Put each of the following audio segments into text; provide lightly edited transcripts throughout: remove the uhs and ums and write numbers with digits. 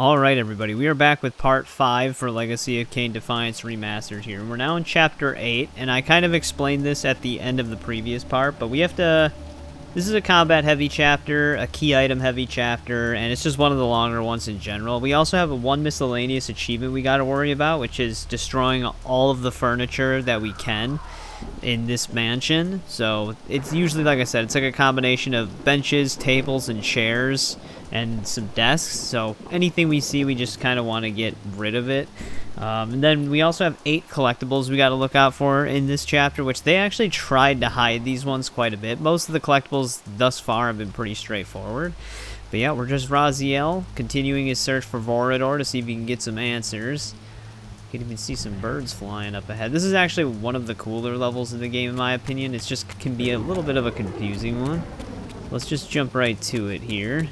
Alright everybody, we are back with part 5 for Legacy of Kain Defiance Remastered here. We're now in chapter 8, and I kind of explained this at the end of the previous part, but we have to... This is a combat heavy chapter, a key item heavy chapter, and it's just one of the longer ones in general. We also have one miscellaneous achievement we gotta worry about, which is destroying all of the furniture that we can in this mansion. So it's usually, like I said, it's like a combination of benches, tables, and chairs, and some desks. So anything we see, we just kind of want to get rid of it. And then we also have 8 collectibles we got to look out for in this chapter, which they actually tried to hide these ones quite a bit. Most of the collectibles thus far have been pretty straightforward. But yeah, we're just Raziel continuing his search for Vorador to see if he can get some answers. You can even see some birds flying up ahead. This is actually one of the cooler levels of the game, in my opinion. It's just can be a little bit of a confusing one. Let's just jump right to it here.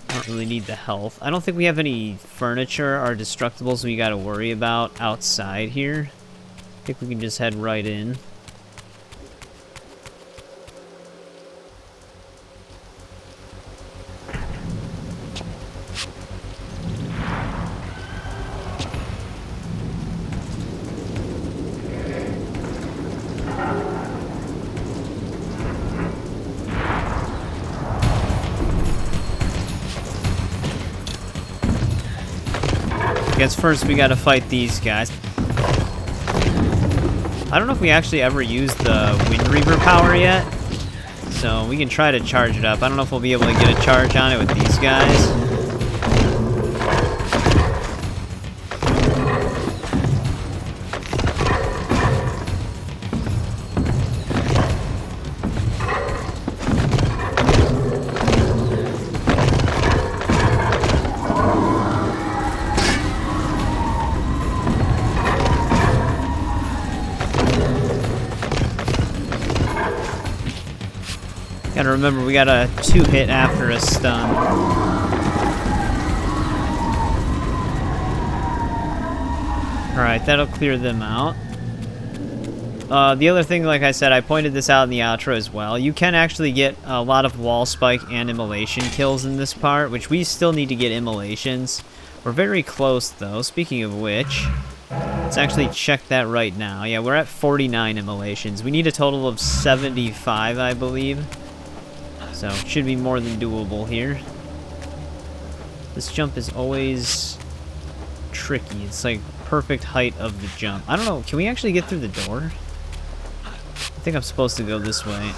I don't really need the health. I don't think we have any furniture or destructibles we gotta worry about outside here. I think we can just head right in. I guess first we gotta fight these guys. I don't know if we actually ever used the Wind Reaver power yet, so we can try to charge it up. I don't know if we'll be able to get a charge on it with these guys. Gotta remember, we got a 2-hit after a stun. Alright, that'll clear them out. The other thing, like I said, I pointed this out in the outro as well. You can actually get a lot of wall spike and immolation kills in this part, which we still need to get immolations. We're very close, though. Speaking of which, let's actually check that right now. Yeah, we're at 49 immolations. We need a total of 75, I believe. So, it should be more than doable here. This jump is always tricky. It's like perfect height of the jump. I don't know, can we actually get through the door? I think I'm supposed to go this way.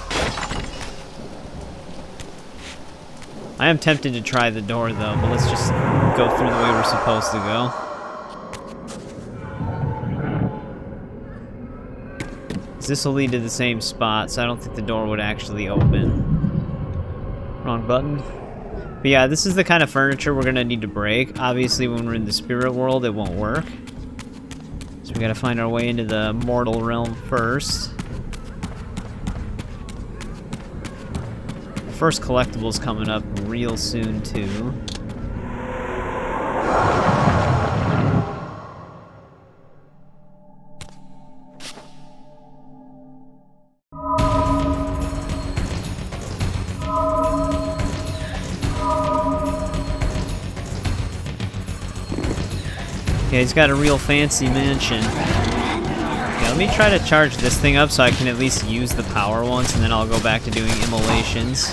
I am tempted to try the door though, but let's just go through the way we're supposed to go. This will lead to the same spot, so I don't think the door would actually open. Wrong button. But yeah, this is the kind of furniture we're gonna need to break. Obviously, when we're in the spirit world, it won't work. So we gotta find our way into the mortal realm first. First collectible's coming up real soon, too. Yeah, he's got a real fancy mansion. Okay, let me try to charge this thing up so I can at least use the power once, and then I'll go back to doing immolations.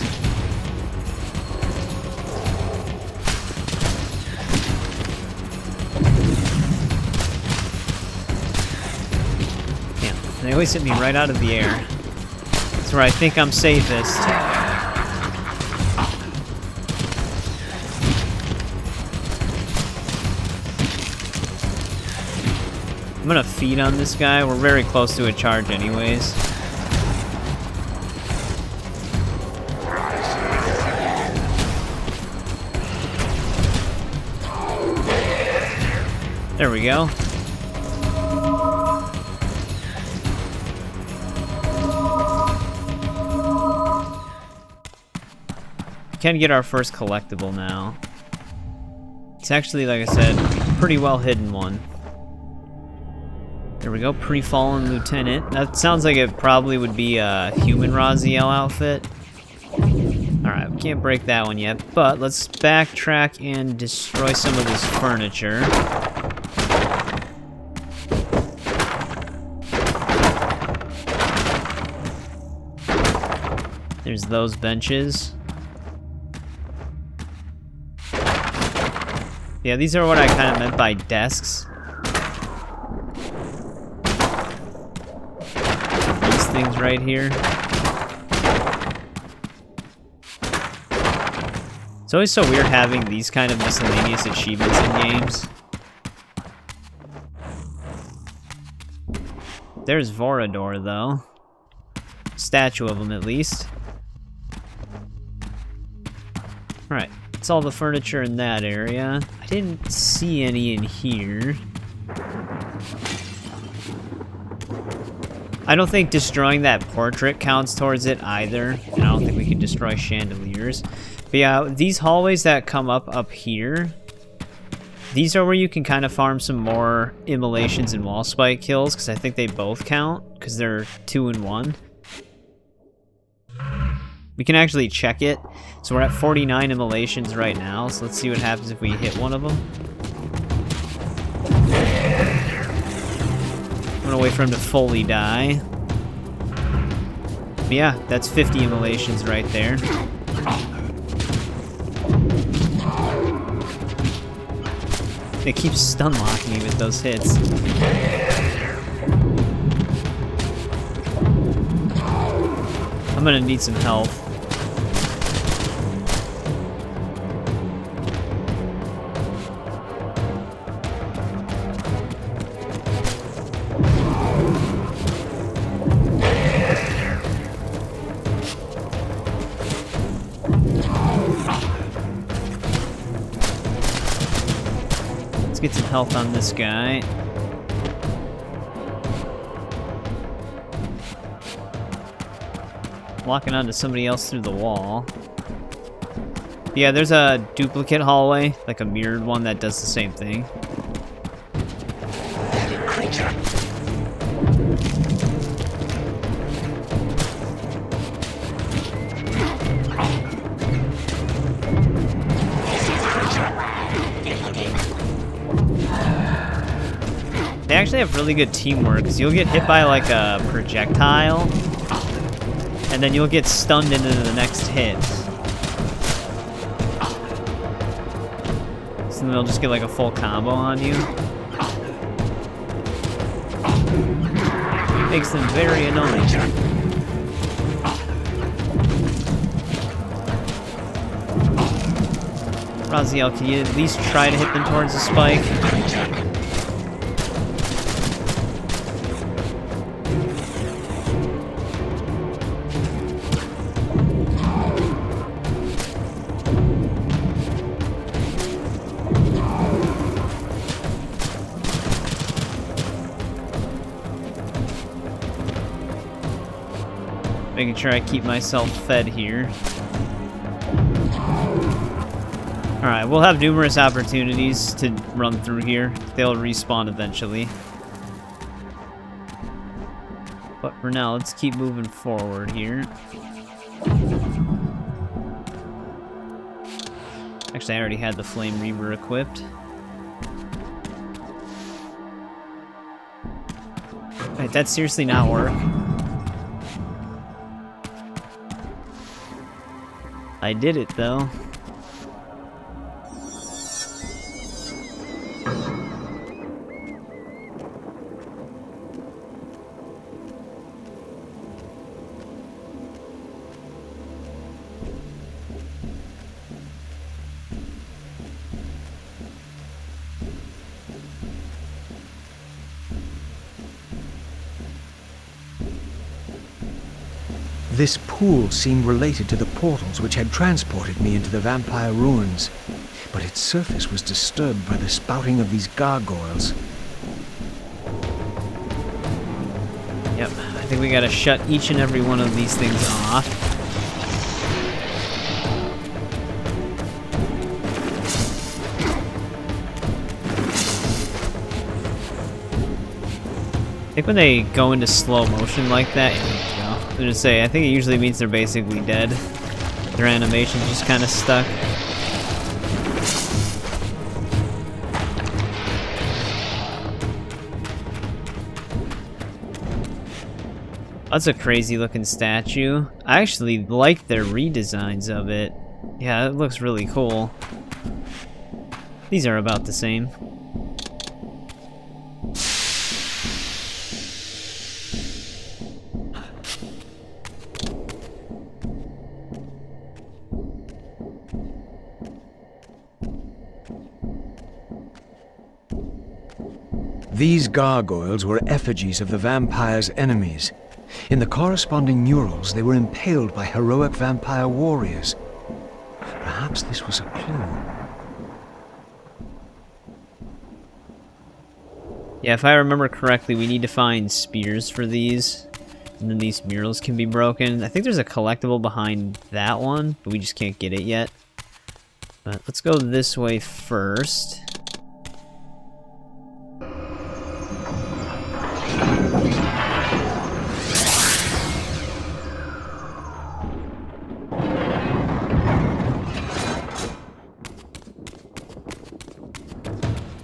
Damn, they always hit me right out of the air. That's where I think I'm safest. I'm gonna feed on this guy. We're very close to a charge anyways. There we go. We can get our first collectible now. It's actually, like I said, a pretty well hidden one. There we go, pre-fallen lieutenant. That sounds like it probably would be a human Raziel outfit. Alright, can't break that one yet, but let's backtrack and destroy some of this furniture. There's those benches. Yeah, these are what I kind of meant by desks. These things right here. It's always so weird having these kind of miscellaneous achievements in games. There's Vorador, though. Statue of him, at least. Alright, that's all the furniture in that area. I didn't see any in here. I don't think destroying that portrait counts towards it either, and I don't think we can destroy chandeliers. But yeah, these hallways that come up here, these are where you can kind of farm some more immolations and wall spike kills, because I think they both count, because they're 2 in 1. We can actually check it. So we're at 49 immolations right now, so let's see what happens if we hit one of them. I'm gonna wait for him to fully die. But yeah, that's 50 immolations right there. It keeps stun locking me with those hits. I'm gonna need some health. Let's get some health on this guy. Locking onto somebody else through the wall. Yeah, there's a duplicate hallway, like a mirrored one that does the same thing. They actually have really good teamwork, because you'll get hit by like a projectile, and then you'll get stunned into the next hit. So then they'll just get like a full combo on you. Makes them very annoying. Raziel, can you at least try to hit them towards the spike? Making sure I keep myself fed here. Alright, we'll have numerous opportunities to run through here. They'll respawn eventually. But for now, let's keep moving forward here. Actually, I already had the Flame Reaver equipped. Wait, that seriously not work? I did it, though. This pool seemed related to the portals which had transported me into the vampire ruins, but its surface was disturbed by the spouting of these gargoyles. Yep, I think we gotta shut each and every one of these things off. I think when they go into slow motion like that, I was gonna say, I think it usually means they're basically dead. Their animation's just kind of stuck. That's a crazy looking statue. I actually like their redesigns of it. Yeah, it looks really cool. These are about the same. These gargoyles were effigies of the vampire's enemies. In the corresponding murals, they were impaled by heroic vampire warriors. Perhaps this was a clue. Yeah, if I remember correctly, we need to find spears for these, and then these murals can be broken. I think there's a collectible behind that one, but we just can't get it yet. But let's go this way first.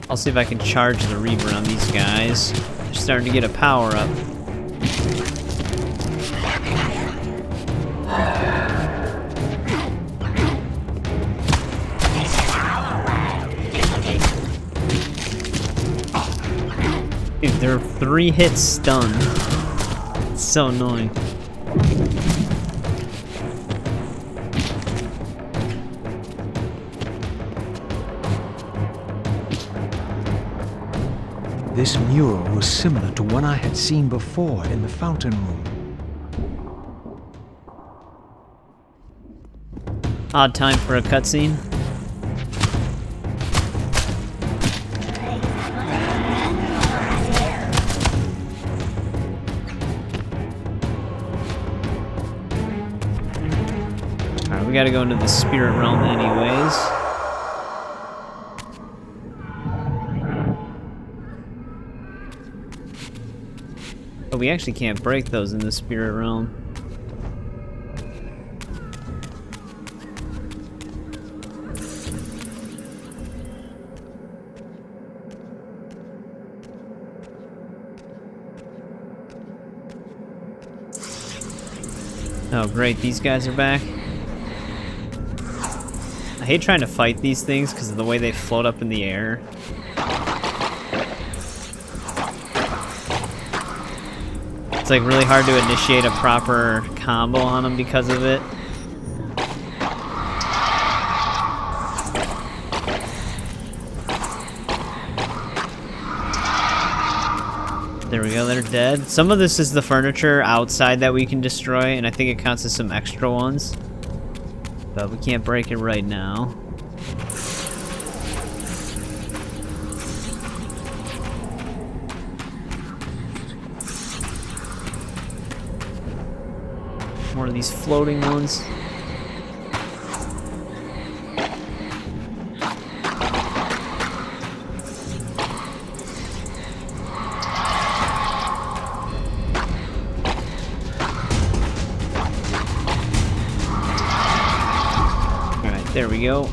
I'll see if I can charge the Reaver on these guys. They're starting to get a power up. Dude, they're 3 hits stunned. It's so annoying. This mural was similar to one I had seen before in the fountain room. Odd time for a cutscene. Alright, we gotta go into the spirit realm anyways. But we actually can't break those in the spirit realm. Oh great, these guys are back. I hate trying to fight these things because of the way they float up in the air. It's like really hard to initiate a proper combo on them because of it. There we go, they're dead. Some of this is the furniture outside that we can destroy, and I think it counts as some extra ones. But we can't break it right now. More of these floating ones. Alright, there we go.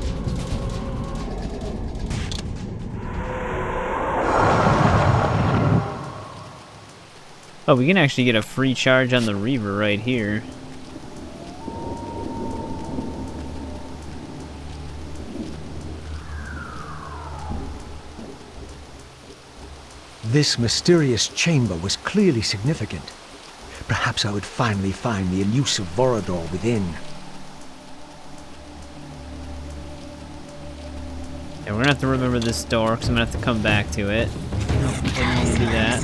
Oh, we can actually get a free charge on the Reaver right here. This mysterious chamber was clearly significant. Perhaps I would finally find the elusive Vorador within. Yeah, we're gonna have to remember this door, because I'm gonna have to come back to it. Nope, didn't want to do that.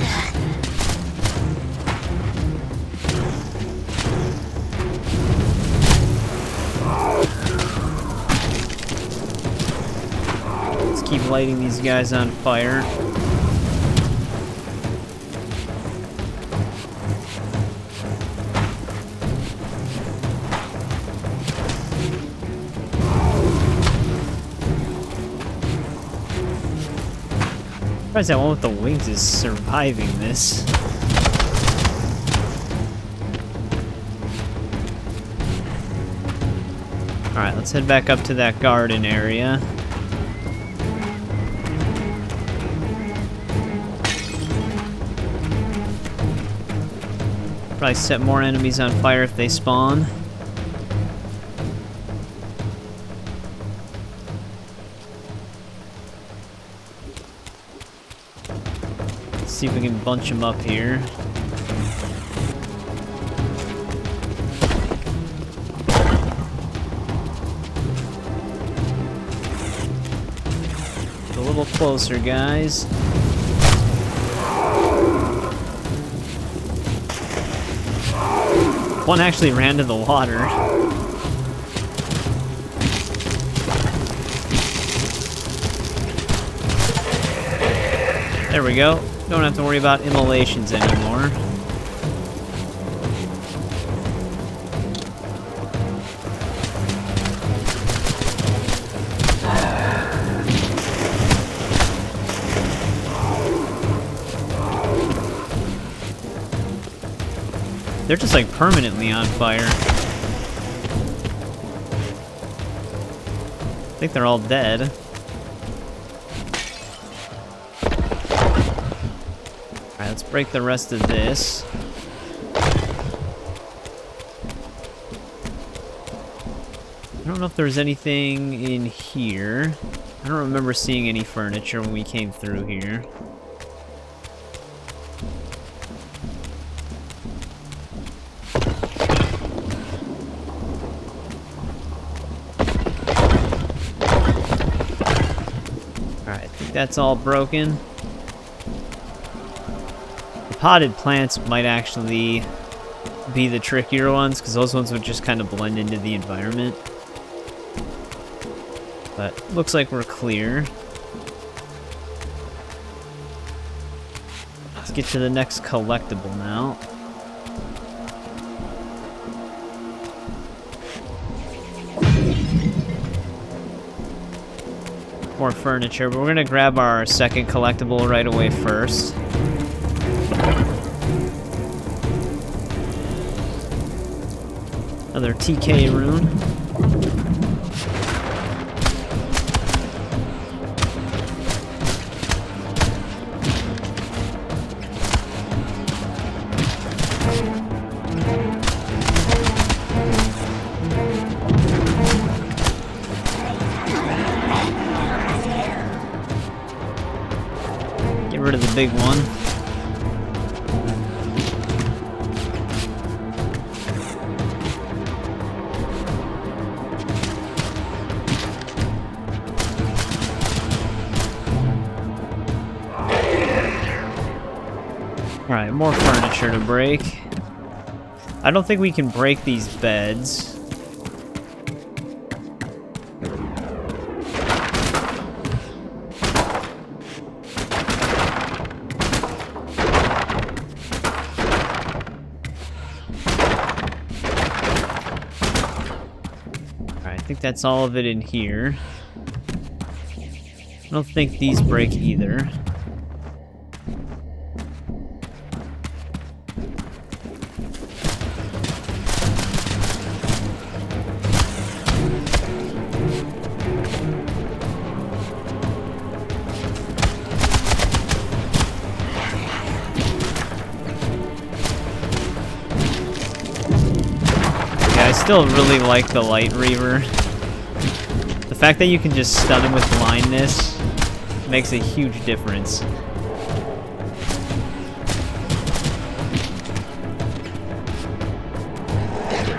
Let's keep lighting these guys on fire. I'm surprised that one with the wings is surviving this. Alright, let's head back up to that garden area. Probably set more enemies on fire if they spawn. Let's see if we can bunch them up here. Get a little closer, guys. One actually ran to the water. There we go. Don't have to worry about immolations anymore. They're just like permanently on fire. I think they're all dead. Alright, let's break the rest of this. I don't know if there's anything in here. I don't remember seeing any furniture when we came through here. That's all broken. The potted plants might actually be the trickier ones, because those ones would just kind of blend into the environment. But looks like we're clear. Let's get to the next collectible now. More furniture, but we're gonna grab our second collectible right away first. Another TK rune. Rid of the big one. Alright, more furniture to break. I don't think we can break these beds. I think that's all of it in here. I don't think these break either. Yeah, I still really like the light Reaver. The fact that you can just stun him with blindness makes a huge difference.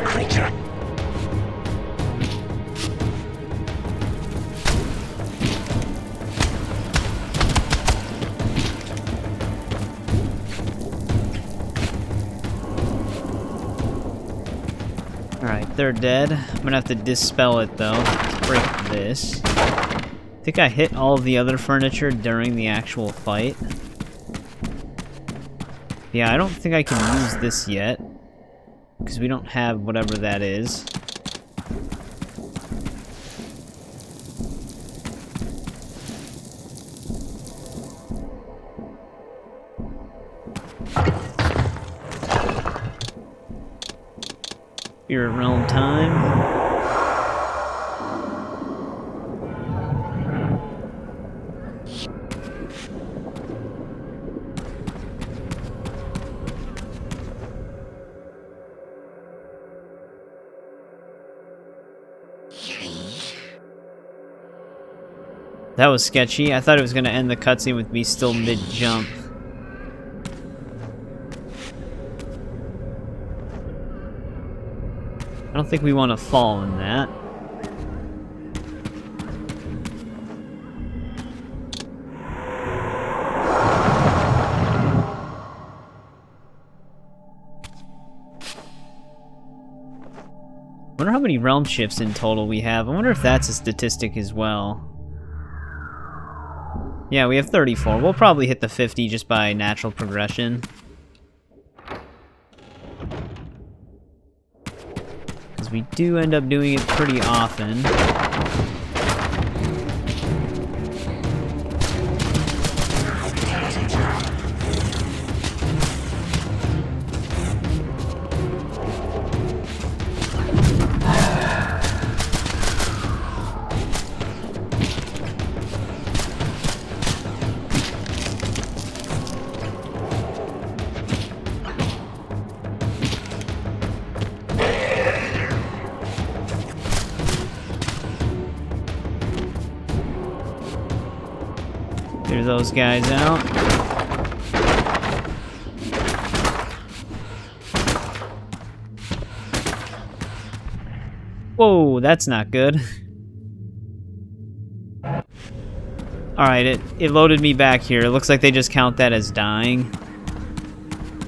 Creature. Alright, they're dead. I'm gonna have to dispel it though. Let's break this. I think I hit all of the other furniture during the actual fight. Yeah, I don't think I can use this yet, because we don't have whatever that is. Spirit Realm time. That was sketchy. I thought it was going to end the cutscene with me still mid-jump. I don't think we want to fall in that. I wonder how many realm shifts in total we have. I wonder if that's a statistic as well. Yeah, we have 34. We'll probably hit the 50 just by natural progression. Because we do end up doing it pretty often. Clear those guys out. Whoa, that's not good. Alright, it loaded me back here. It looks like they just count that as dying.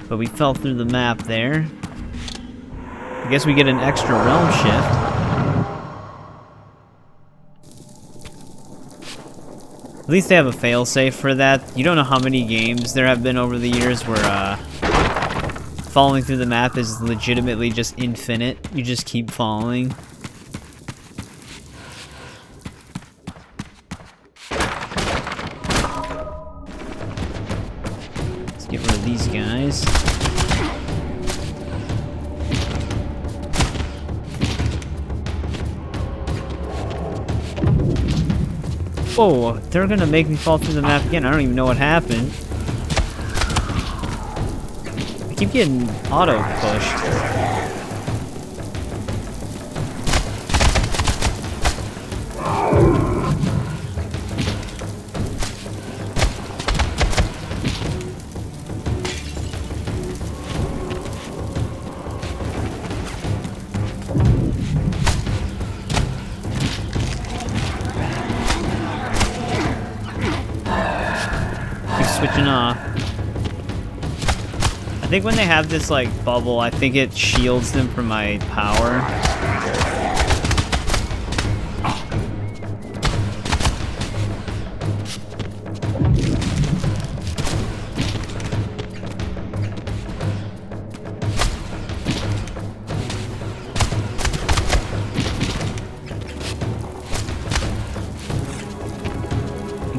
But we fell through the map there. I guess we get an extra realm shift. At least they have a failsafe for that. You don't know how many games there have been over the years where falling through the map is legitimately just infinite. You just keep falling. Let's get rid of these guys. Whoa, they're gonna make me fall through the map again. I don't even know what happened. I keep getting auto-pushed. Switching off. I think when they have this like bubble, I think it shields them from my power.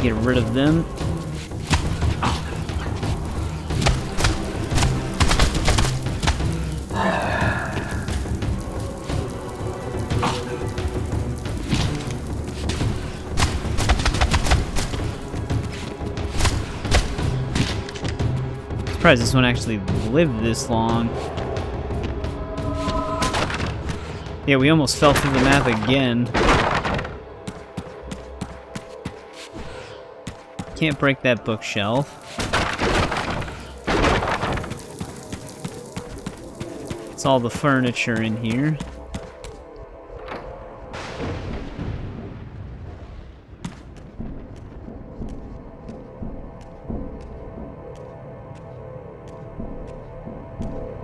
Get rid of them. Surprised this one actually lived this long. Yeah, we almost fell through the map again. Can't break that bookshelf. It's all the furniture in here.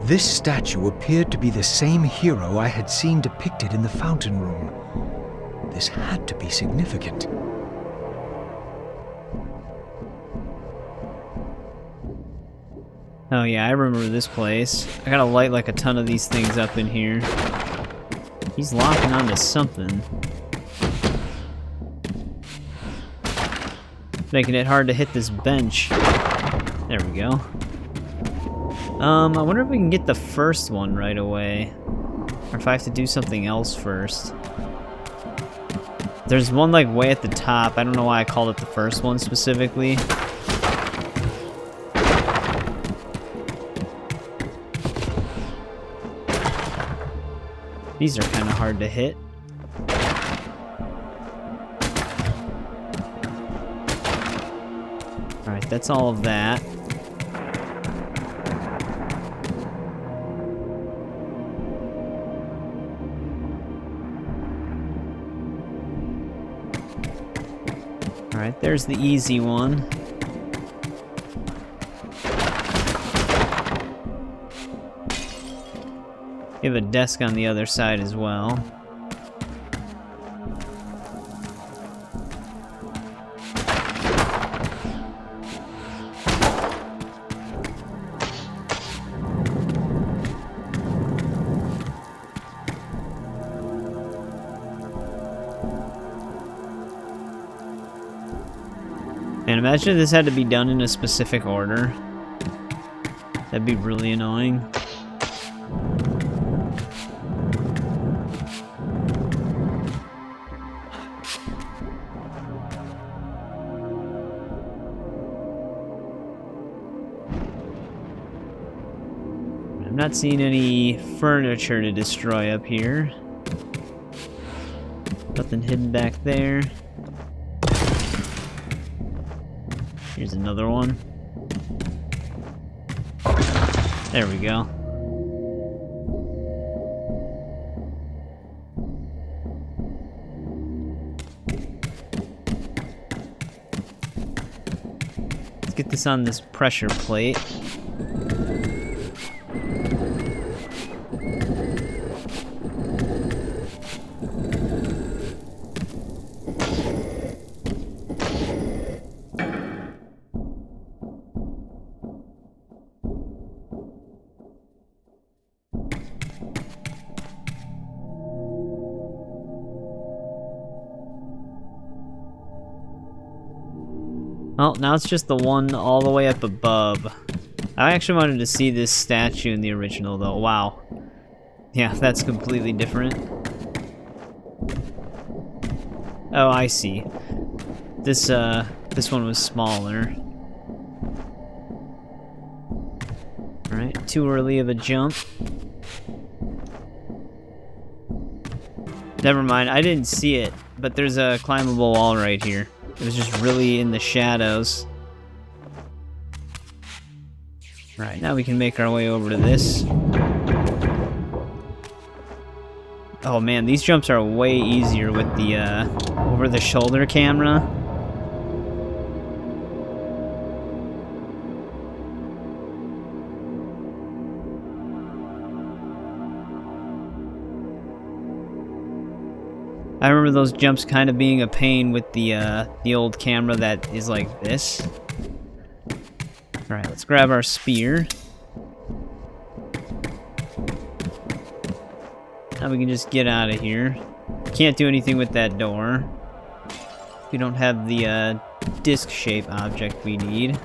This statue appeared to be the same hero I had seen depicted in the fountain room. This had to be significant. Oh yeah, I remember this place. I gotta light like a ton of these things up in here. He's locking onto something. Making it hard to hit this bench. There we go. I wonder if we can get the first one right away. Or if I have to do something else first. There's one like way at the top. I don't know why I called it the first one specifically. These are kind of hard to hit. Alright, that's all of that. Alright, there's the easy one. We have a desk on the other side as well. And imagine if this had to be done in a specific order. That'd be really annoying. I'm not seeing any furniture to destroy up here. Nothing hidden back there. Here's another one. There we go. Let's get this on this pressure plate. Oh, now it's just the one all the way up above. I actually wanted to see this statue in the original, though. Wow. Yeah, that's completely different. Oh, I see. This one was smaller. Alright, too early of a jump. Never mind, I didn't see it, but there's a climbable wall right here. It was just really in the shadows. Right, now we can make our way over to this. Oh man, these jumps are way easier with the over-the-shoulder camera. I remember those jumps kind of being a pain with the old camera that is like this. Alright, let's grab our spear. Now we can just get out of here. Can't do anything with that door. We don't have the disc shape object we need.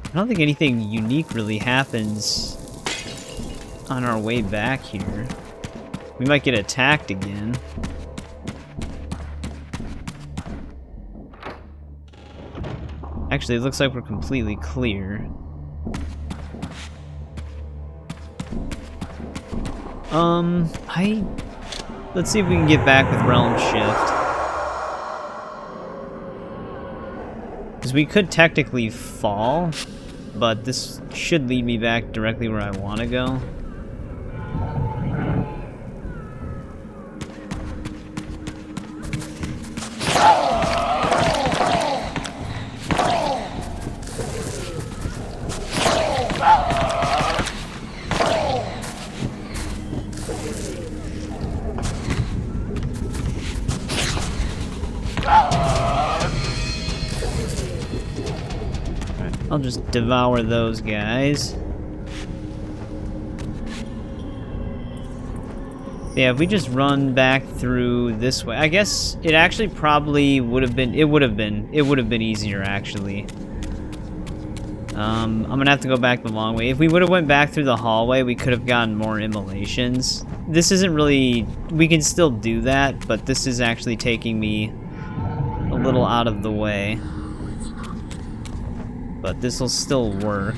I don't think anything unique really happens on our way back here. We might get attacked again. Actually, it looks like we're completely clear. Let's see if we can get back with Realm Shift. Because we could technically fall, but this should lead me back directly where I want to go. I'll just devour those guys. Yeah, if we just run back through this way, I guess it actually probably would have been, it would have been easier actually. I'm gonna have to go back the long way. If we would have went back through the hallway, we could have gotten more immolations. This isn't really, we can still do that, but this is actually taking me a little out of the way. But this will still work.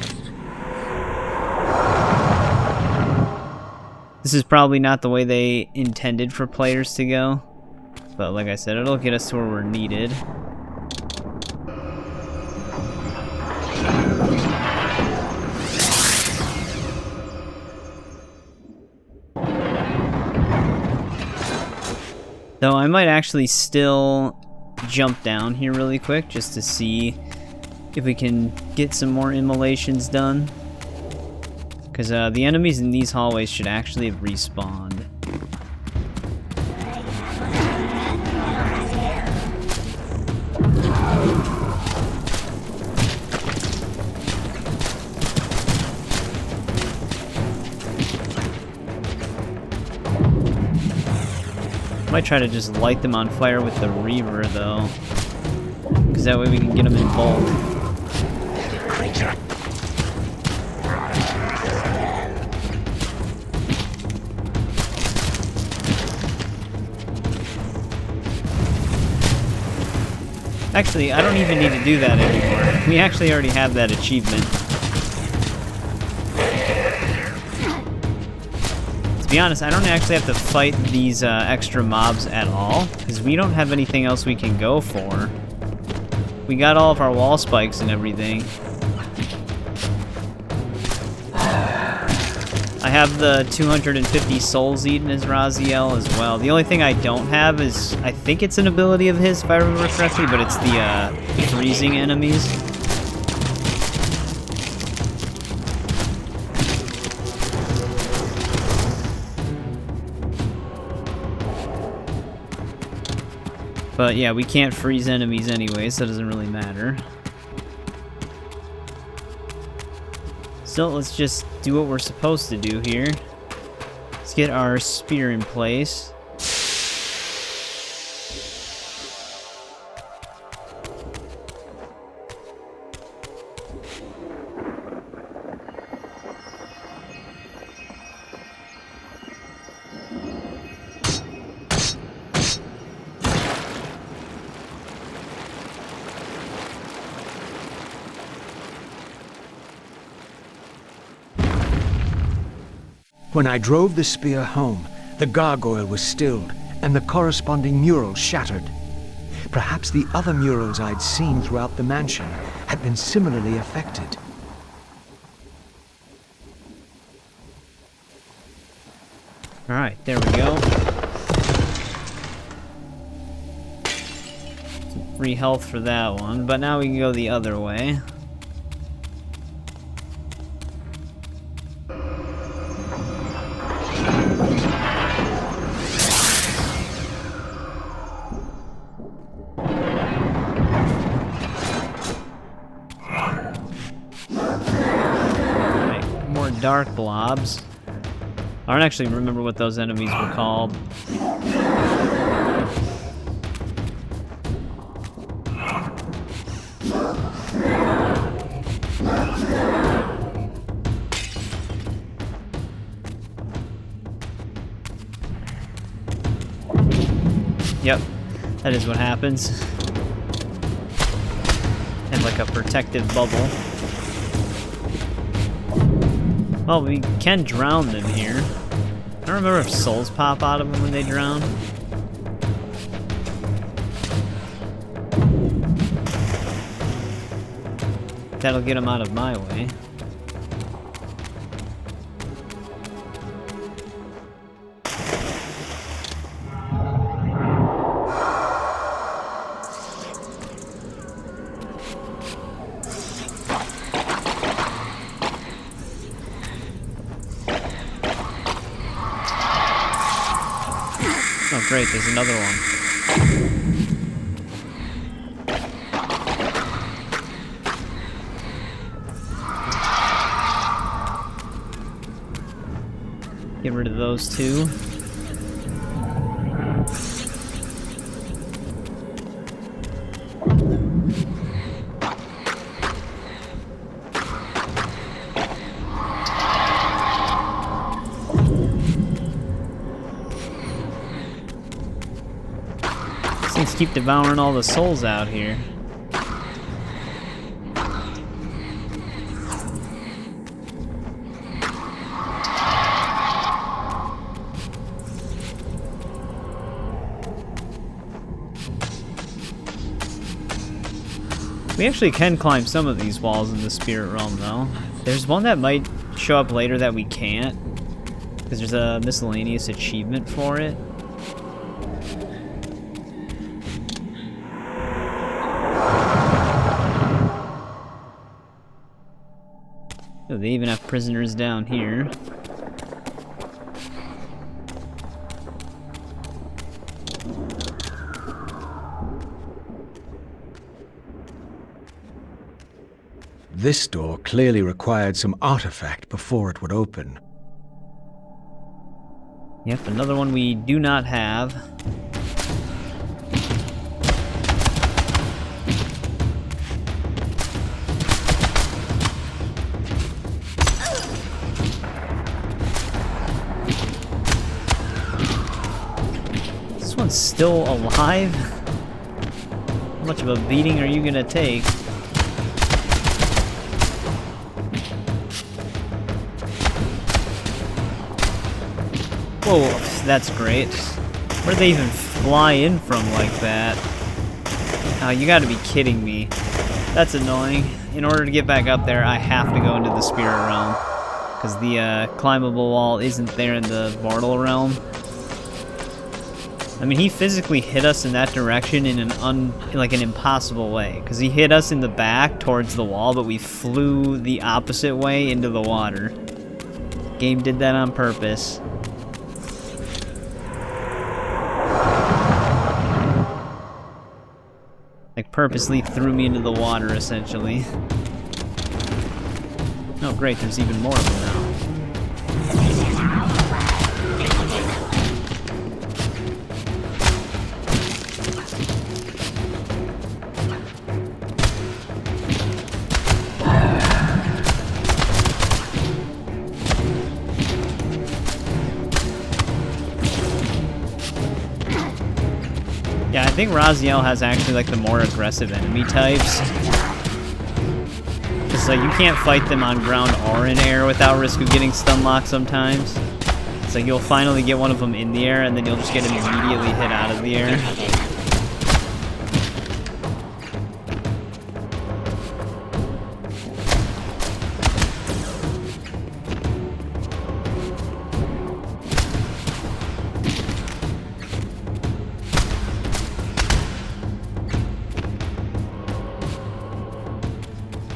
This is probably not the way they intended for players to go. But like I said, it'll get us to where we're needed. Though I might actually still jump down here really quick just to see if we can get some more immolations done. Because the enemies in these hallways should actually have respawned. Might try to just light them on fire with the Reaver, though. Because that way we can get them in bulk. Actually, I don't even need to do that anymore. We actually already have that achievement. To be honest, I don't actually have to fight these extra mobs at all, because we don't have anything else we can go for. We got all of our wall spikes and everything. I have the 250 souls eaten as Raziel as well. The only thing I don't have is, I think it's an ability of his, if I remember correctly, but it's the freezing enemies. But yeah, we can't freeze enemies anyway, so it doesn't really matter. So let's just do what we're supposed to do here. Let's get our spear in place. When I drove the spear home, the gargoyle was stilled, and the corresponding mural shattered. Perhaps the other murals I'd seen throughout the mansion had been similarly affected. Alright, there we go. Some free health for that one, but now we can go the other way. Dark blobs. I don't actually remember what those enemies were called. Yep, that is what happens. And like a protective bubble. Well, we can drown them here. I don't remember if souls pop out of them when they drown. That'll get them out of my way. Oh great, there's another one. Get rid of those two. Things keep devouring all the souls out here. We actually can climb some of these walls in the spirit realm, though. There's one that might show up later that we can't, because there's a miscellaneous achievement for it. Oh, they even have prisoners down here. This door clearly required some artifact before it would open. Yep, another one we do not have. This one's still alive? How much of a beating are you gonna take? Whoa, that's great. Where'd they even fly in from like that? Oh, you gotta be kidding me. That's annoying. In order to get back up there, I have to go into the spirit realm. Because the climbable wall isn't there in the mortal realm. I mean, he physically hit us in that direction in an impossible way. Because he hit us in the back towards the wall, but we flew the opposite way into the water. Game did that on purpose. Like, purposely threw me into the water, essentially. Oh, great, there's even more of them now. Yeah, I think Raziel has actually like the more aggressive enemy types. Just like you can't fight them on ground or in air without risk of getting stun locked sometimes. It's like you'll finally get one of them in the air and then you'll just get immediately hit out of the air.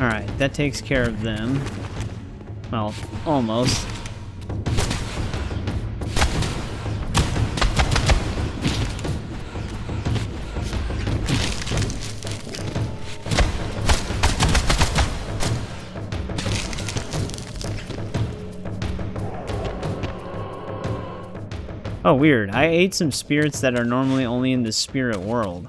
Alright, that takes care of them. Well, almost. Oh, weird. I ate some spirits that are normally only in the spirit world.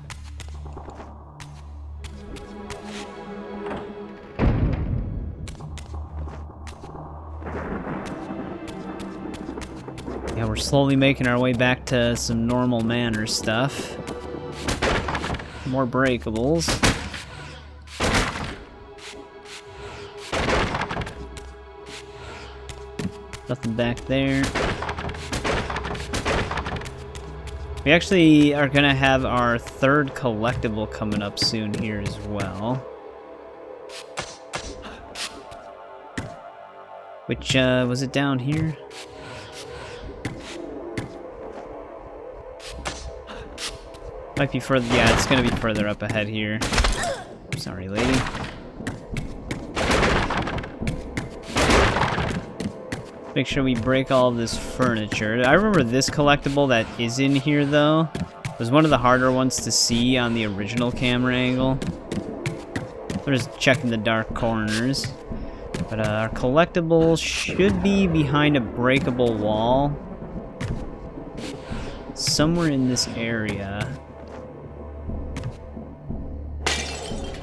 Yeah, we're slowly making our way back to some normal manner stuff. More breakables. Nothing back there. We actually are gonna have our third collectible coming up soon here as well. Which, was it down here? Might be further, yeah, it's gonna be further up ahead here. Sorry, lady. Make sure we break all of this furniture. I remember this collectible that is in here, though. It was one of the harder ones to see on the original camera angle. We're just checking the dark corners. But our collectible should be behind a breakable wall. Somewhere in this area.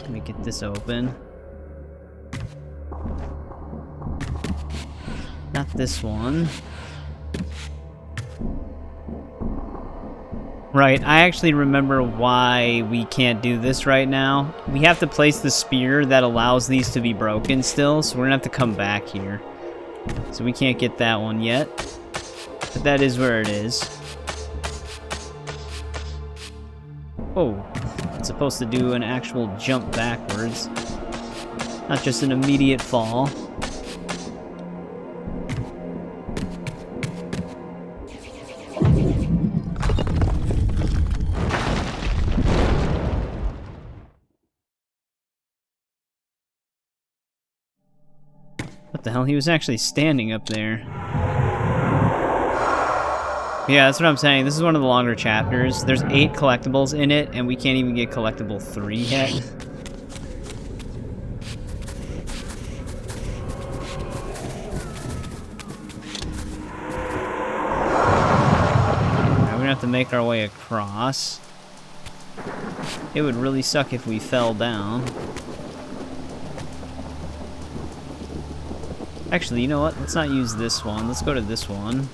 Let me get this open. Not this one. Right, I actually remember why we can't do this right now. We have to place the spear that allows these to be broken still, so we're gonna have to come back here. So we can't get that one yet. But that is where it is. Oh, It's supposed to do an actual jump backwards, not just an immediate fall. What the hell? He was actually standing up there. Yeah, that's what I'm saying. This is one of the longer chapters. There's 8 collectibles in it, and we can't even get collectible 3 yet. Alright, we're gonna have to make our way across. It would really suck if we fell down. Actually, you know what? Let's not use this one. Let's go to this one.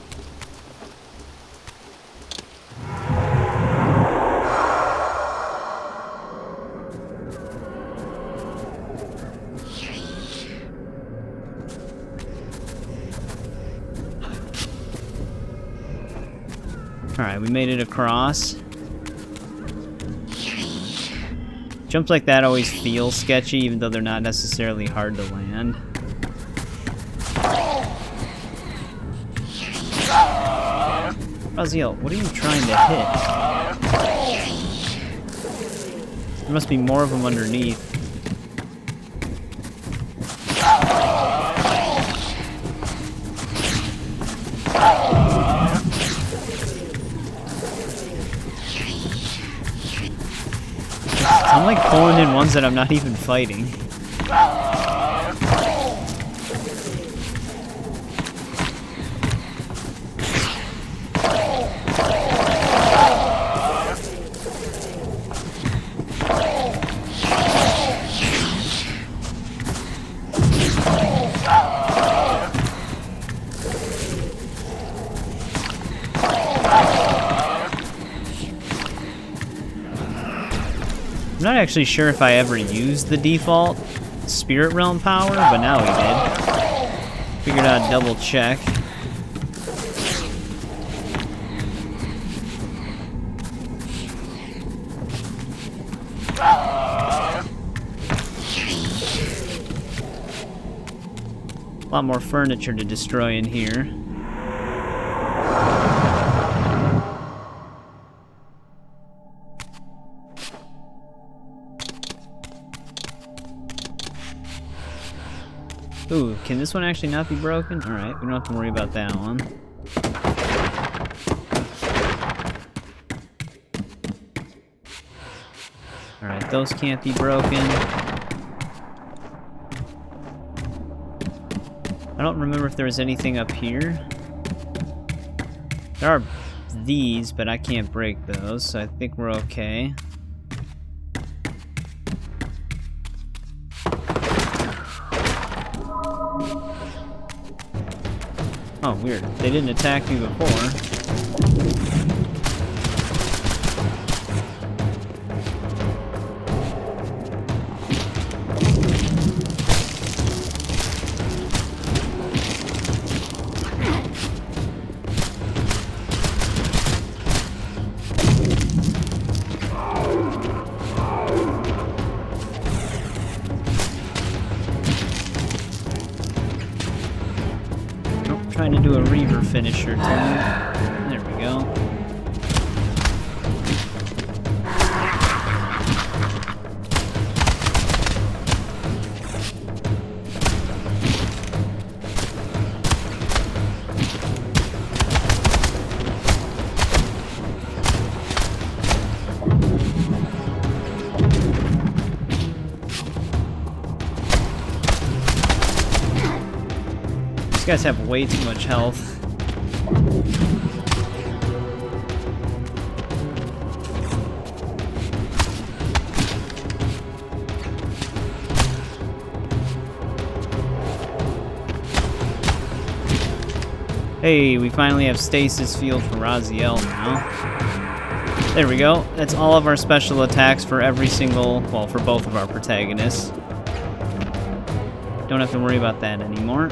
Alright, we made it across. Jumps like that always feel sketchy, even though they're not necessarily hard to land. Raziel, what are you trying to hit? There must be more of them underneath. I'm like pulling in ones that I'm not even fighting. I'm not actually sure if I ever used the default Spirit Realm power, but now we did. Figured I'd double check. A lot more furniture to destroy in here. Ooh, can this one actually not be broken? Alright, we don't have to worry about that one. Alright, those can't be broken. I don't remember if there was anything up here. There are these, but I can't break those, so I think we're okay. Oh, weird. They didn't attack me before. Trying to do a Reaver finisher too. There we go. These guys have way too much health. Hey, we finally have stasis field for Raziel now. There we go. That's all of our special attacks for every single, well, for both of our protagonists. Don't have to worry about that anymore.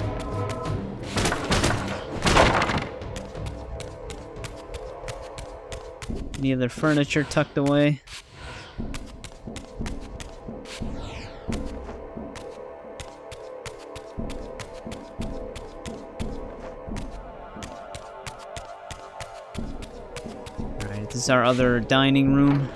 Any other furniture tucked away? this is our other dining room.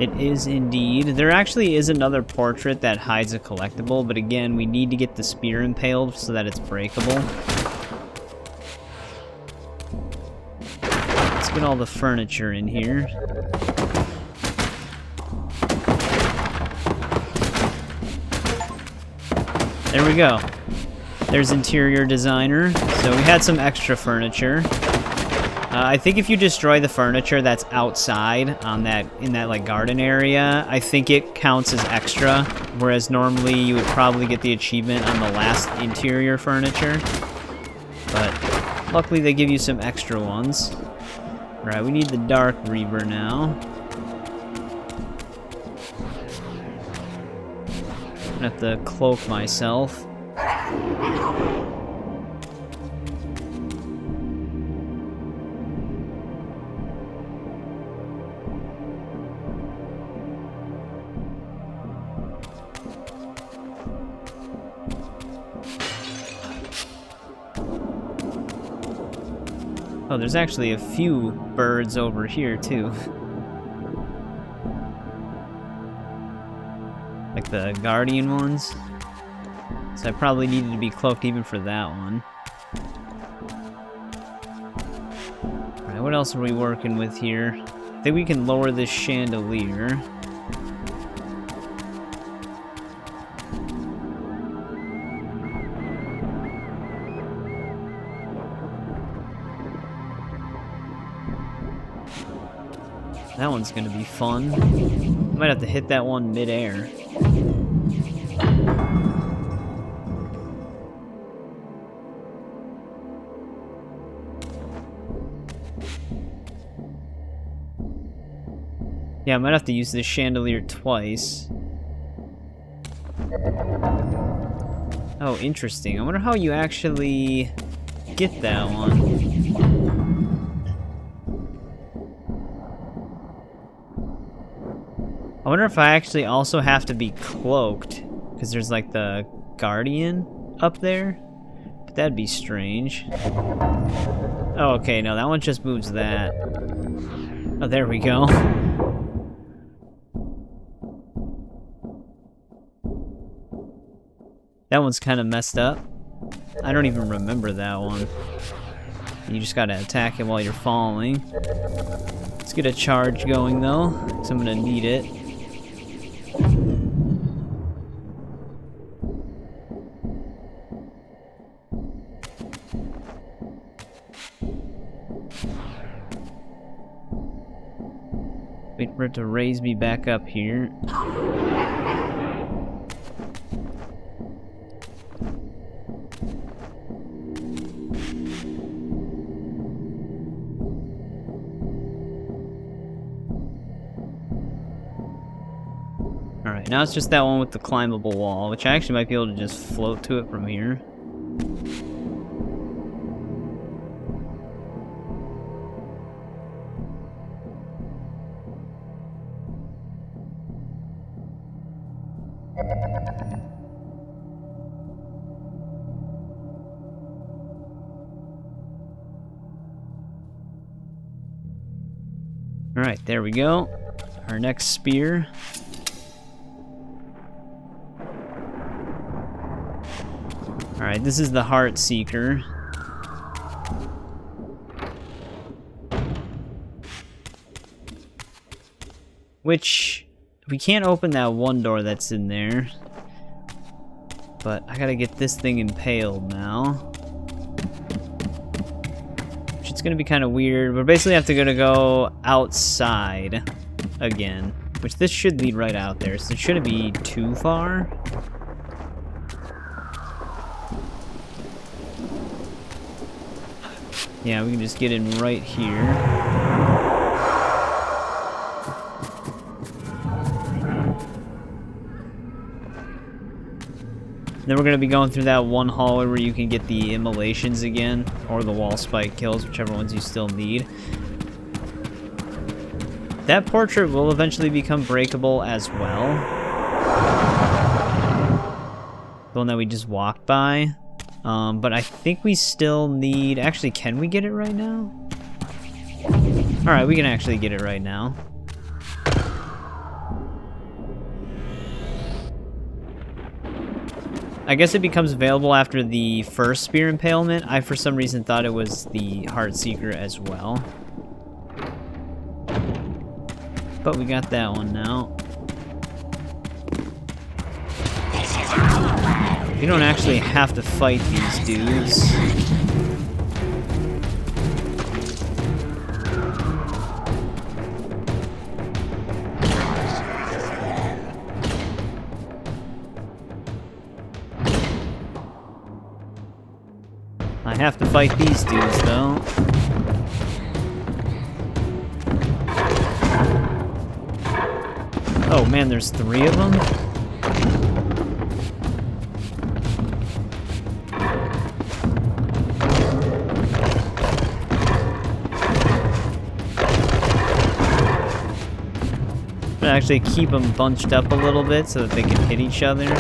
It is indeed. There actually is another portrait that hides a collectible, but again, we need to get the spear impaled so that it's breakable. Let's get all the furniture in here. There we go. There's interior designer. So we had some extra furniture. I think if you destroy the furniture that's outside on in that like garden area, I think it counts as extra, whereas normally you would probably get the achievement on the last interior furniture. But luckily they give you some extra ones. Alright, we need the Dark Reaver now. I'm gonna have to cloak myself. Oh, there's actually a few birds over here, too. Like the guardian ones. So I probably needed to be cloaked even for that one. Alright, what else are we working with here? I think we can lower this chandelier. That one's gonna be fun. Might have to hit that one mid-air. Yeah, I might have to use this chandelier twice. Oh, interesting. I wonder how you actually get that one. I wonder if I actually also have to be cloaked, because there's like the guardian up there. But that'd be strange. Oh, okay, no, that one just moves that. Oh, there we go. That one's kind of messed up. I don't even remember that one. You just gotta attack it while you're falling. Let's get a charge going though, because I'm gonna need it. Wait for it to raise me back up here. Alright, now it's just that one with the climbable wall, which I actually might be able to just float to it from here. Alright, there we go. Our next spear. Alright, this is the Heart Seeker. Which, we can't open that one door that's in there. But I gotta get this thing impaled now. Which it's gonna be kind of weird. We basically have to go outside again. Which this should lead right out there, so it shouldn't be too far. Yeah, we can just get in right here. Then we're going to be going through that one hallway where you can get the immolations again, or the wall spike kills, whichever ones you still need. That portrait will eventually become breakable as well. The one that we just walked by. But I think we still need... Actually, can we get it right now? Alright, we can actually get it right now. I guess it becomes available after the first spear impalement. I, for some reason, thought it was the Heartseeker as well. But we got that one now. You don't actually have to fight these dudes. I have to fight these dudes, though. Oh man, there's 3 of them? I'm gonna actually keep them bunched up a little bit so that they can hit each other.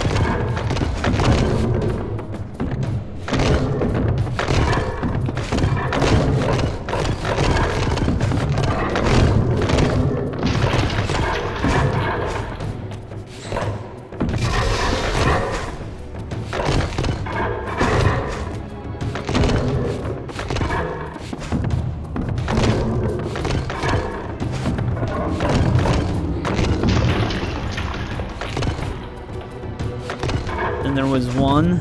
And there was one.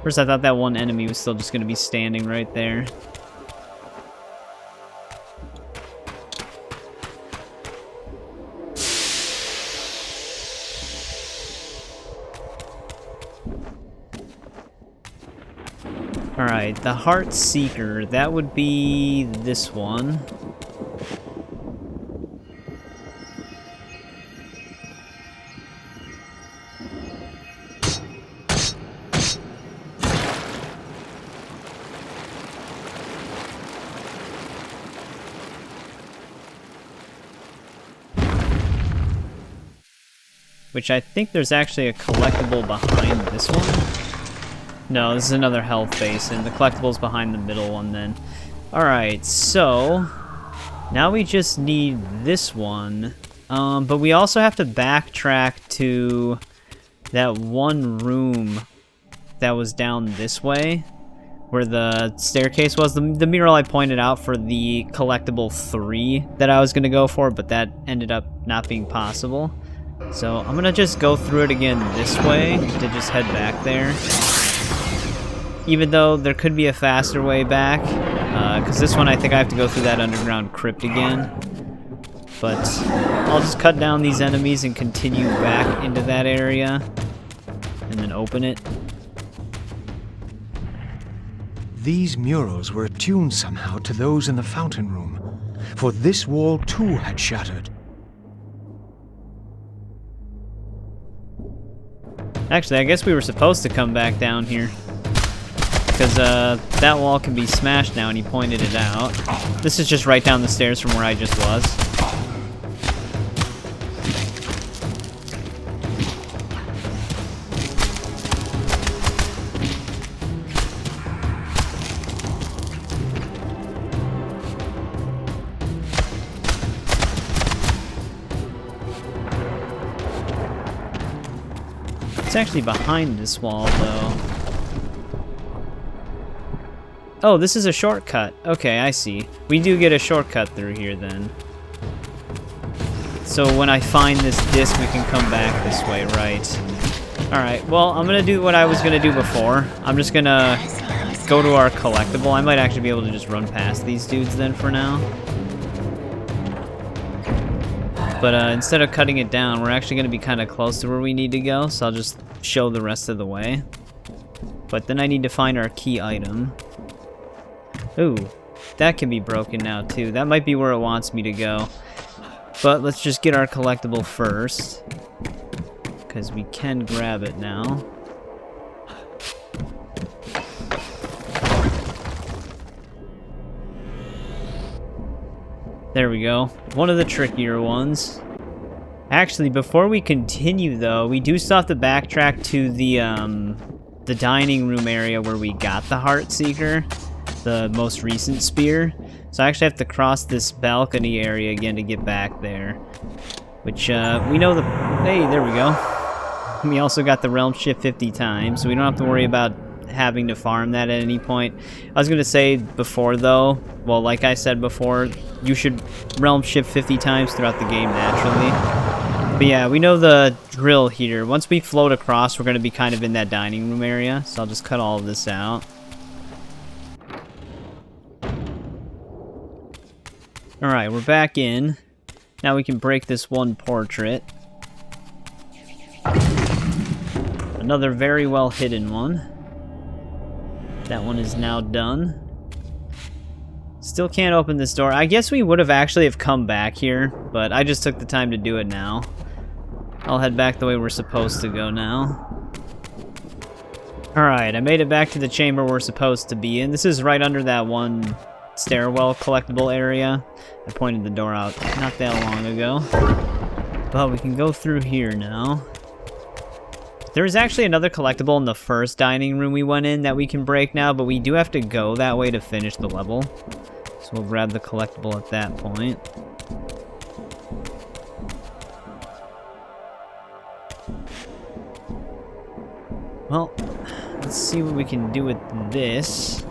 First I thought that one enemy was still just going to be standing right there. Alright, the Heartseeker, that would be this one. Which I think there's actually a collectible behind this one. No, this is another health basin. The collectible's behind the middle one then. Alright, so now we just need this one. But we also have to backtrack to that one room that was down this way, where the staircase was. The mural I pointed out for the collectible 3 that I was going to go for, but that ended up not being possible. So I'm going to just go through it again this way to just head back there. Even though there could be a faster way back, because this one I think I have to go through that underground crypt again. But I'll just cut down these enemies and continue back into that area, and then open it. These murals were attuned somehow to those in the fountain room, for this wall too had shattered. Actually, I guess we were supposed to come back down here, because that wall can be smashed now, and he pointed it out. This is just right down the stairs from where I just was. It's actually behind this wall, though. Oh, this is a shortcut. Okay, I see. We do get a shortcut through here, then. So when I find this disc, we can come back this way, right? Alright, well, I'm gonna do what I was gonna do before. I'm just gonna go to our collectible. I might actually be able to just run past these dudes then for now. But instead of cutting it down, we're actually going to be kind of close to where we need to go, so I'll just show the rest of the way. But then I need to find our key item. Ooh, that can be broken now too. That might be where it wants me to go. But let's just get our collectible first, because we can grab it now. There we go. One of the trickier ones. Actually, before we continue, though, we do still have to backtrack to the dining room area where we got the Heart Seeker, the most recent spear. So I actually have to cross this balcony area again to get back there. Which, we know the... Hey, there we go. We also got the Realm Shift 50 times, so we don't have to worry about having to farm that at any point. I was going to say before, though, well, like I said before, you should Realm Shift 50 times throughout the game naturally. But yeah, we know the drill here. Once we float across, we're going to be kind of in that dining room area, so I'll just cut all of this out. Alright, we're back in. Now we can break this one portrait. Another very well hidden one. That one is now done. Still can't open this door. I guess we would have actually come back here, but I just took the time to do it now. I'll head back the way we're supposed to go now. Alright, I made it back to the chamber we're supposed to be in. This is right under that one stairwell collectible area. I pointed the door out not that long ago. But we can go through here now. There was actually another collectible in the first dining room we went in that we can break now, but we do have to go that way to finish the level. So we'll grab the collectible at that point. Well, let's see what we can do with this.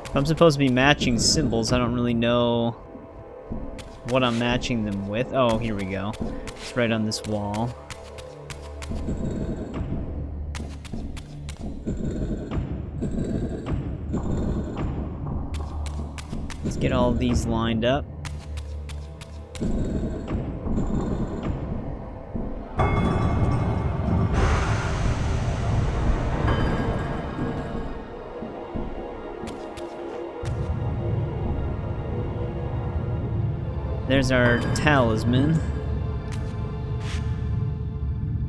If I'm supposed to be matching symbols, I don't really know what I'm matching them with. Oh, here we go. It's right on this wall. Let's get all of these lined up. There's our talisman.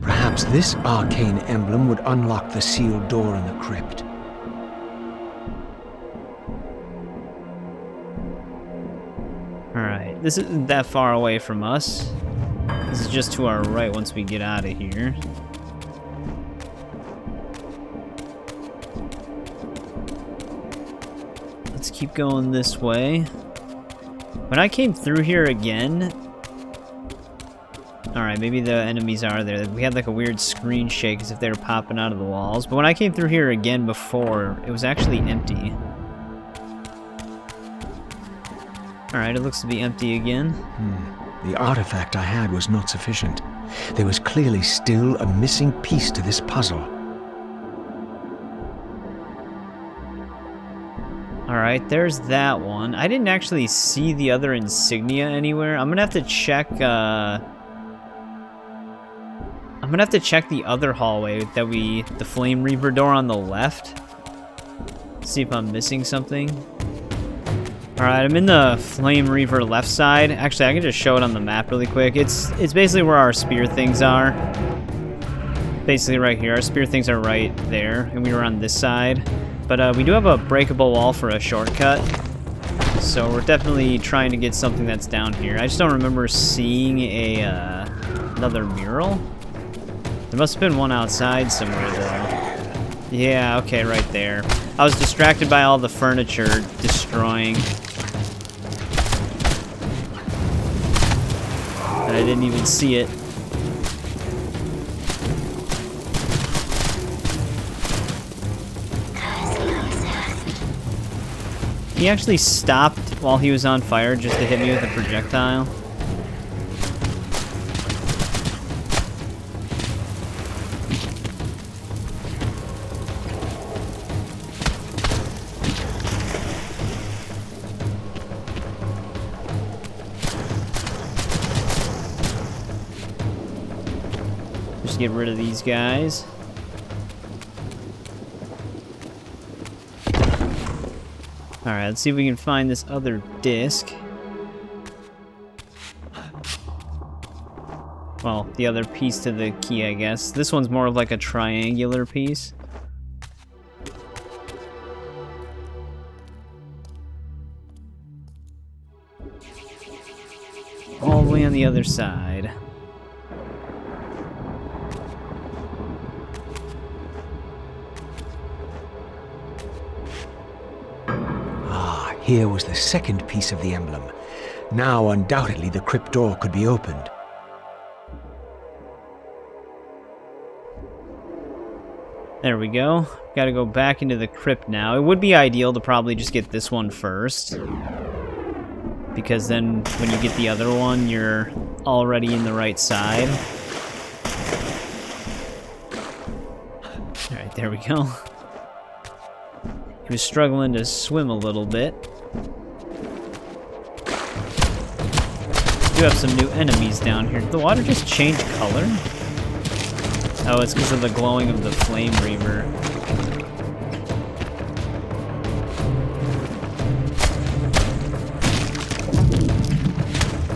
Perhaps this arcane emblem would unlock the sealed door in the crypt. Alright, this isn't that far away from us. This is just to our right once we get out of here. Let's keep going this way. When I came through here again... Alright, maybe the enemies are there. We had like a weird screen shake as if they were popping out of the walls. But when I came through here again before, it was actually empty. Alright, it looks to be empty again. The artifact I had was not sufficient. There was clearly still a missing piece to this puzzle. Alright, there's that one. I didn't actually see the other insignia anywhere. I'm gonna have to check, I'm gonna have to check the other hallway that the Flame Reaver door on the left. See if I'm missing something. Alright, I'm in the Flame Reaver left side. Actually, I can just show it on the map really quick. It's basically where our spear things are. Basically right here. Our spear things are right there, and we were on this side. But we do have a breakable wall for a shortcut. So we're definitely trying to get something that's down here. I just don't remember seeing another mural. There must have been one outside somewhere, though. Yeah, okay, right there. I was distracted by all the furniture destroying. And I didn't even see it. He actually stopped while he was on fire just to hit me with a projectile. Just get rid of these guys. Alright, let's see if we can find this other disc. Well, the other piece to the key, I guess. This one's more of like a triangular piece. All the way on the other side. Ah, here was the second piece of the emblem. Now, undoubtedly, the crypt door could be opened. There we go. Gotta go back into the crypt now. It would be ideal to probably just get this one first, because then when you get the other one, you're already in the right side. Alright, there we go. He was struggling to swim a little bit. We do have some new enemies down here. Did the water just change color? Oh, it's because of the glowing of the Flame Reaver.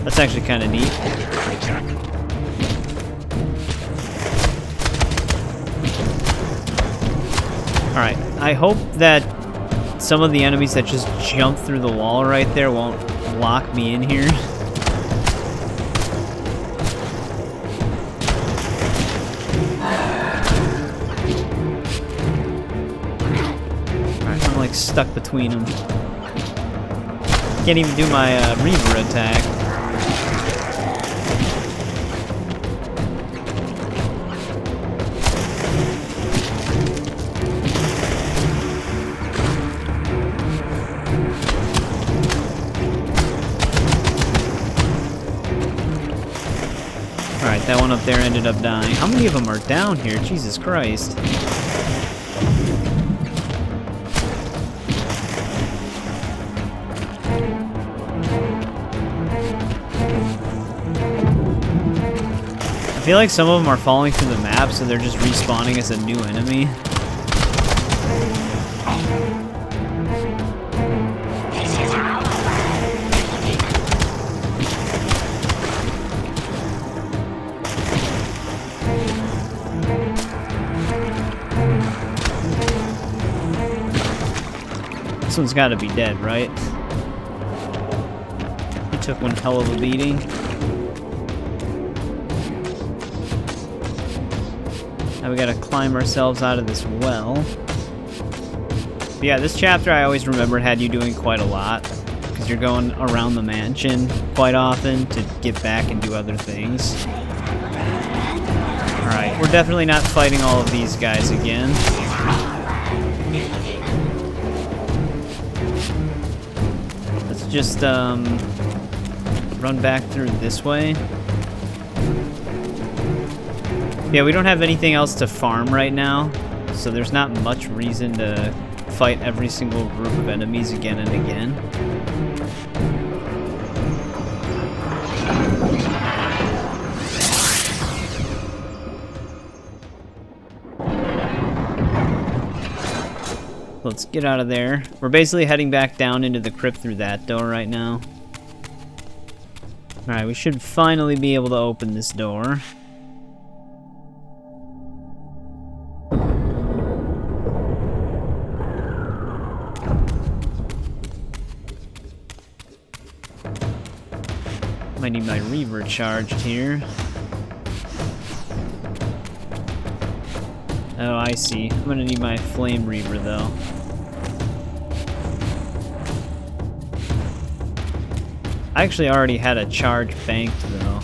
That's actually kind of neat. Alright, I hope that some of the enemies that just jump through the wall right there won't lock me in here. Alright, I'm like stuck between them. Can't even do my Reaver attack. Alright, that one up there ended up dying. How many of them are down here? Jesus Christ. I feel like some of them are falling through the map, so they're just respawning as a new enemy. This one's gotta be dead, right? He took one hell of a beating. Now we gotta climb ourselves out of this well. But yeah, this chapter I always remembered had you doing quite a lot, because you're going around the mansion quite often to get back and do other things. Alright, we're definitely not fighting all of these guys again. Let's just run back through this way. Yeah, we don't have anything else to farm right now, so there's not much reason to fight every single group of enemies again and again. Let's get out of there. We're basically heading back down into the crypt through that door right now. Alright, we should finally be able to open this door. I need my Reaver charged here. Oh, I see. I'm gonna need my Flame Reaver, though. I actually already had a charge banked, though.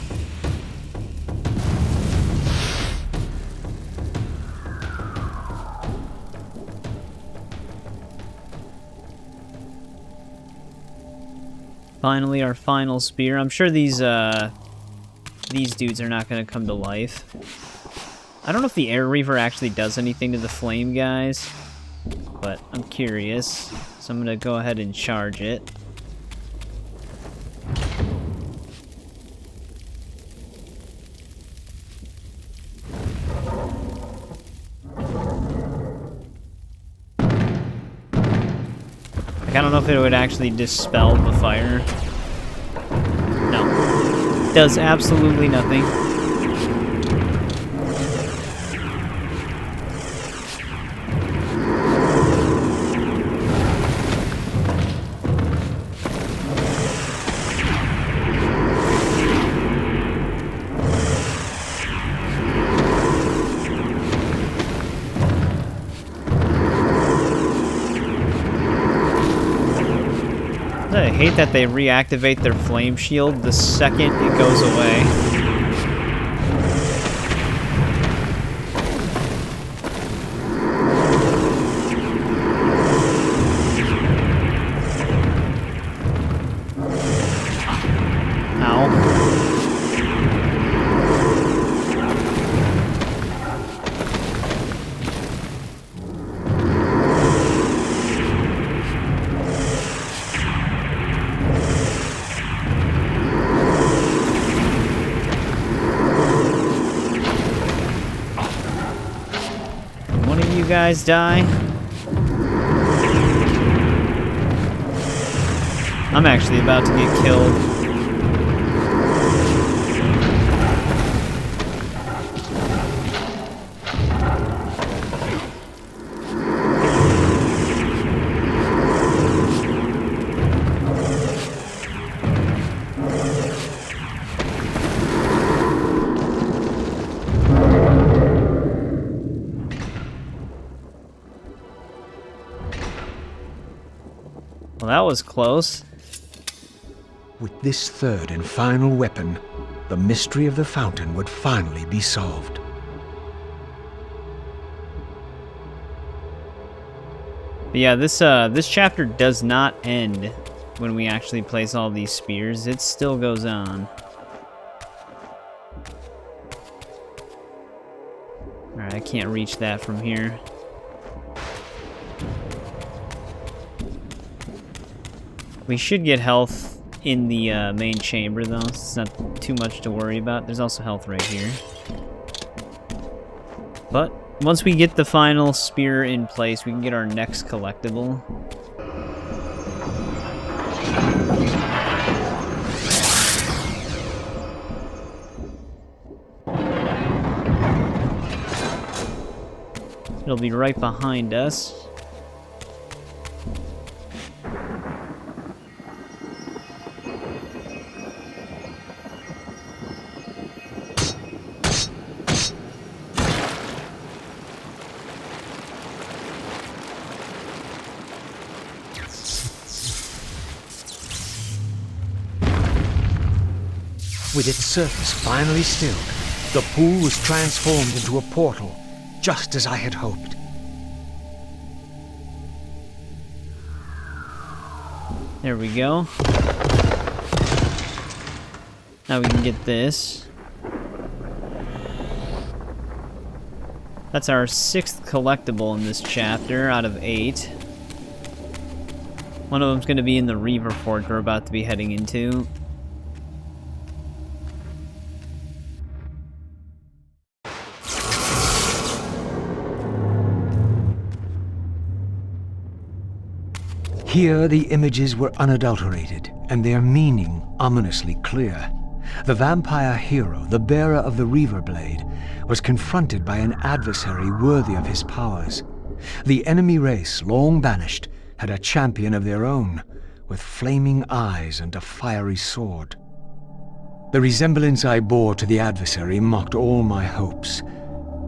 Finally, our final spear. I'm sure these dudes are not gonna come to life. I don't know if the Air Reaver actually does anything to the flame guys, but I'm curious, so I'm gonna go ahead and charge it. Like, I don't know if it would actually dispel the fire. No. It does absolutely nothing. I hate that they reactivate their flame shield the second it goes away. Guys die. I'm actually about to get killed. Well, that was close. With this third and final weapon, the mystery of the fountain would finally be solved. But yeah, this chapter does not end when we actually place all these spears. It still goes on. Alright, I can't reach that from here. We should get health in the main chamber, though. It's not too much to worry about. There's also health right here. But once we get the final spear in place, we can get our next collectible. It'll be right behind us. With its surface finally stilled, the pool was transformed into a portal, just as I had hoped. There we go. Now we can get this. That's our 6th collectible in this chapter out of 8. One of them's going to be in the Reaver fort we're about to be heading into. Here the images were unadulterated, and their meaning ominously clear. The vampire hero, the bearer of the Reaver blade, was confronted by an adversary worthy of his powers. The enemy race, long banished, had a champion of their own, with flaming eyes and a fiery sword. The resemblance I bore to the adversary mocked all my hopes.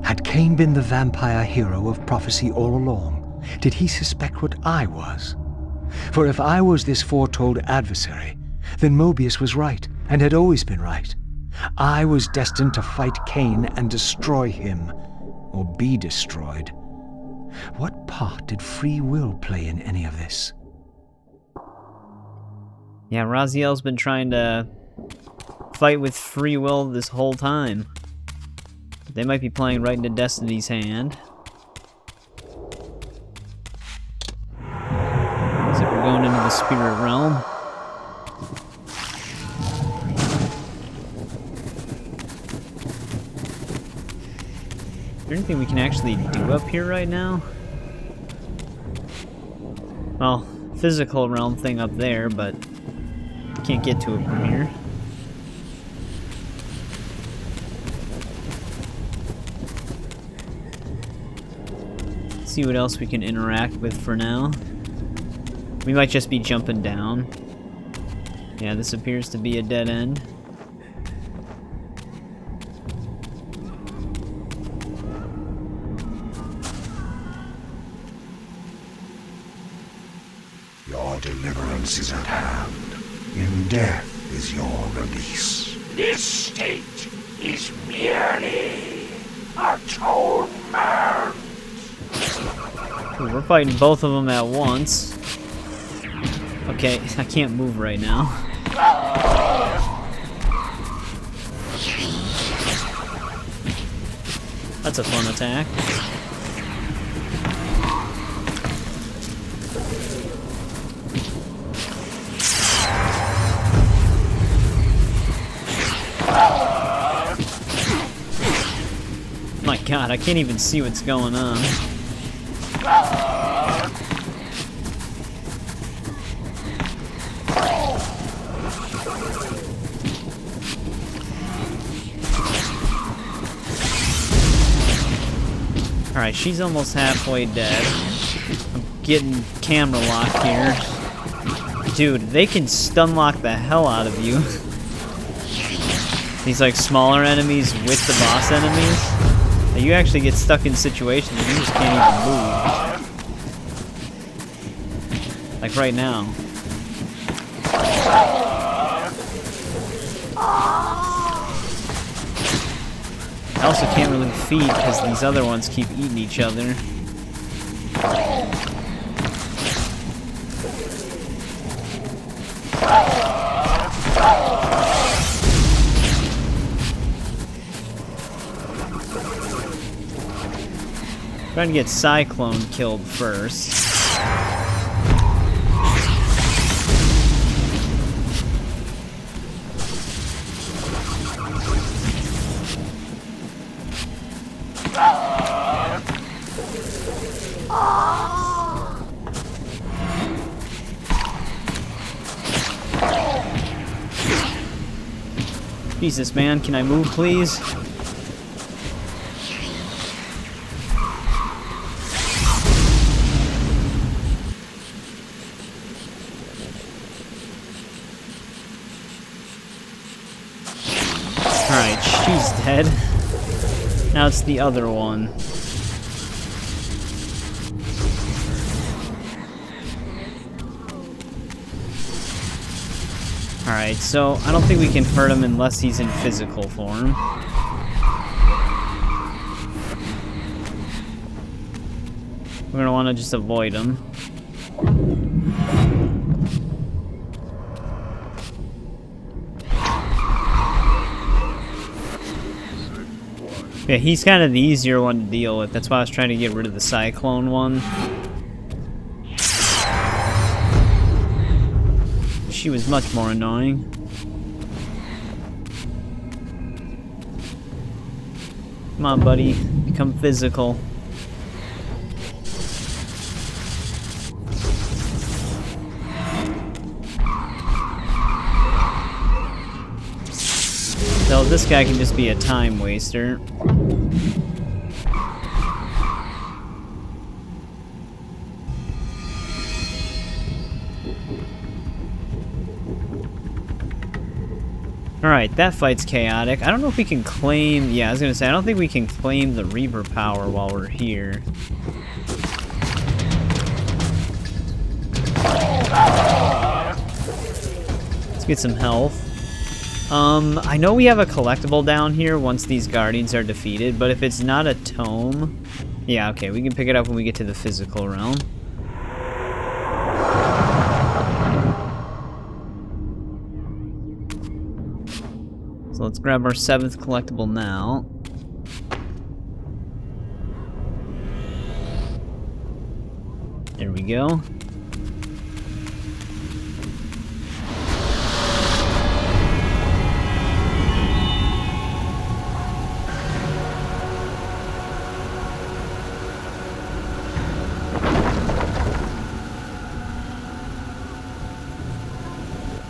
Had Kain been the vampire hero of prophecy all along? Did he suspect what I was? For if I was this foretold adversary, then Mobius was right, and had always been right. I was destined to fight Kain and destroy him, or be destroyed. What part did free will play in any of this? Yeah, Raziel's been trying to fight with free will this whole time. They might be playing right into Destiny's hand. We're going into the spirit realm. Is there anything we can actually do up here right now? Well, physical realm thing up there, but can't get to it from here. Let's see what else we can interact with for now. We might just be jumping down. Yeah, this appears to be a dead end. Your Your deliverance is at hand. In death is your release. This state is merely atonement. Ooh, we're fighting both of them at once. Okay, I can't move right now. That's a fun attack. My god, I can't even see what's going on. Alright, she's almost halfway dead. I'm getting camera lock here. Dude, they can stun lock the hell out of you. These like smaller enemies with the boss enemies. You actually get stuck in situations where you just can't even move. Like right now. I also can't really feed because these other ones keep eating each other. Trying to get Cyclone killed first. Jesus, man, can I move, please? Alright, she's dead. Now it's the other one. Alright, so I don't think we can hurt him unless he's in physical form. We're gonna want to just avoid him. Yeah, he's kind of the easier one to deal with. That's why I was trying to get rid of the Cyclone one. She was much more annoying. Come on, buddy. Become physical. So this guy can just be a time waster. Alright, that fight's chaotic. I don't know if we can claim... Yeah, I was gonna say, I don't think we can claim the Reaver power while we're here. Let's get some health. I know we have a collectible down here once these guardians are defeated, but if it's not a tome... Yeah, okay, we can pick it up when we get to the physical realm. So let's grab our 7th collectible now. There we go.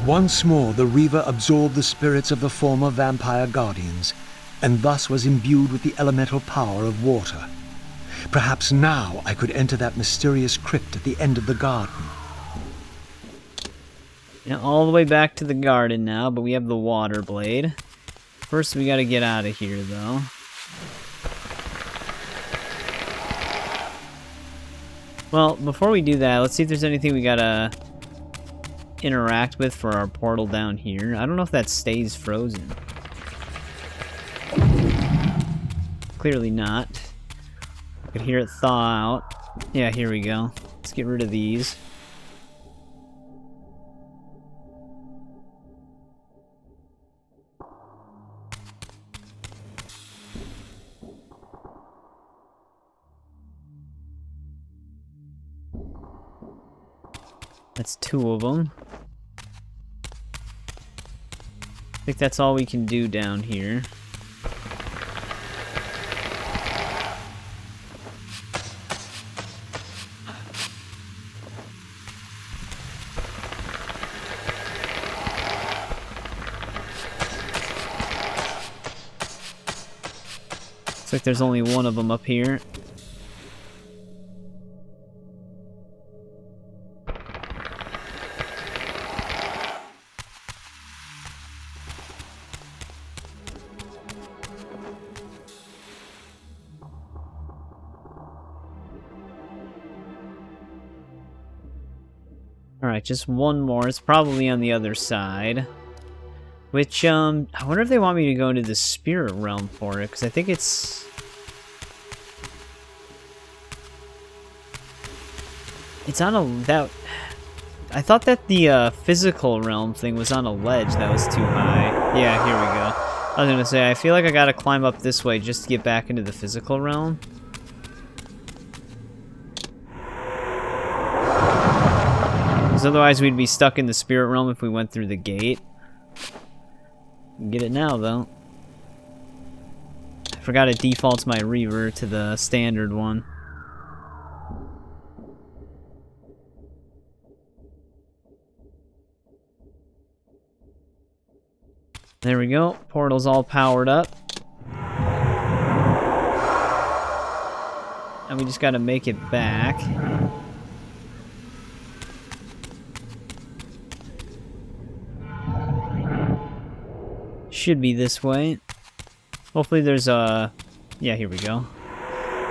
Once more, the Reaver absorbed the spirits of the former vampire guardians, and thus was imbued with the elemental power of water. Perhaps now I could enter that mysterious crypt at the end of the garden. Yeah, all the way back to the garden now, but we have the water blade. First, we gotta get out of here, though. Well, before we do that, let's see if there's anything we gotta interact with for our portal down here. I don't know if that stays frozen. Clearly not. I could hear it thaw out. Yeah, here we go. Let's get rid of these. That's 2 of them. I think that's all we can do down here. Looks like there's only 1 of them up here. Alright, just 1 more. It's probably on the other side. Which, I wonder if they want me to go into the spirit realm for it, because I think it's... It's on a... I thought that the physical realm thing was on a ledge that was too high. Yeah, here we go. I was gonna say, I feel like I gotta climb up this way just to get back into the physical realm. Because otherwise we'd be stuck in the spirit realm if we went through the gate. Get it now, though. I forgot it defaults my Reaver to the standard one. There we go. Portal's all powered up. And we just gotta make it back. Should be this way. Hopefully there's a... Yeah, here we go.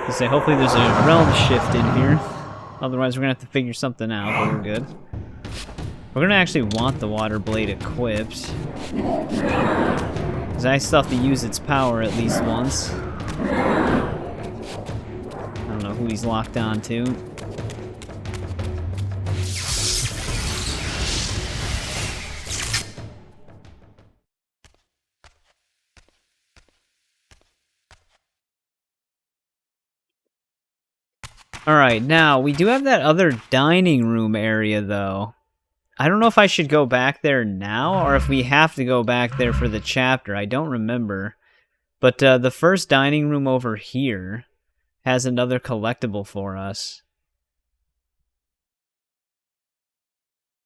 Let's say hopefully there's a realm shift in here. Otherwise we're gonna have to figure something out, but we're good. We're gonna actually want the water blade equipped. Because I still have to use its power at least once. I don't know who he's locked on to. Alright, now, we do have that other dining room area, though. I don't know if I should go back there now, or if we have to go back there for the chapter. I don't remember. But the first dining room over here has another collectible for us.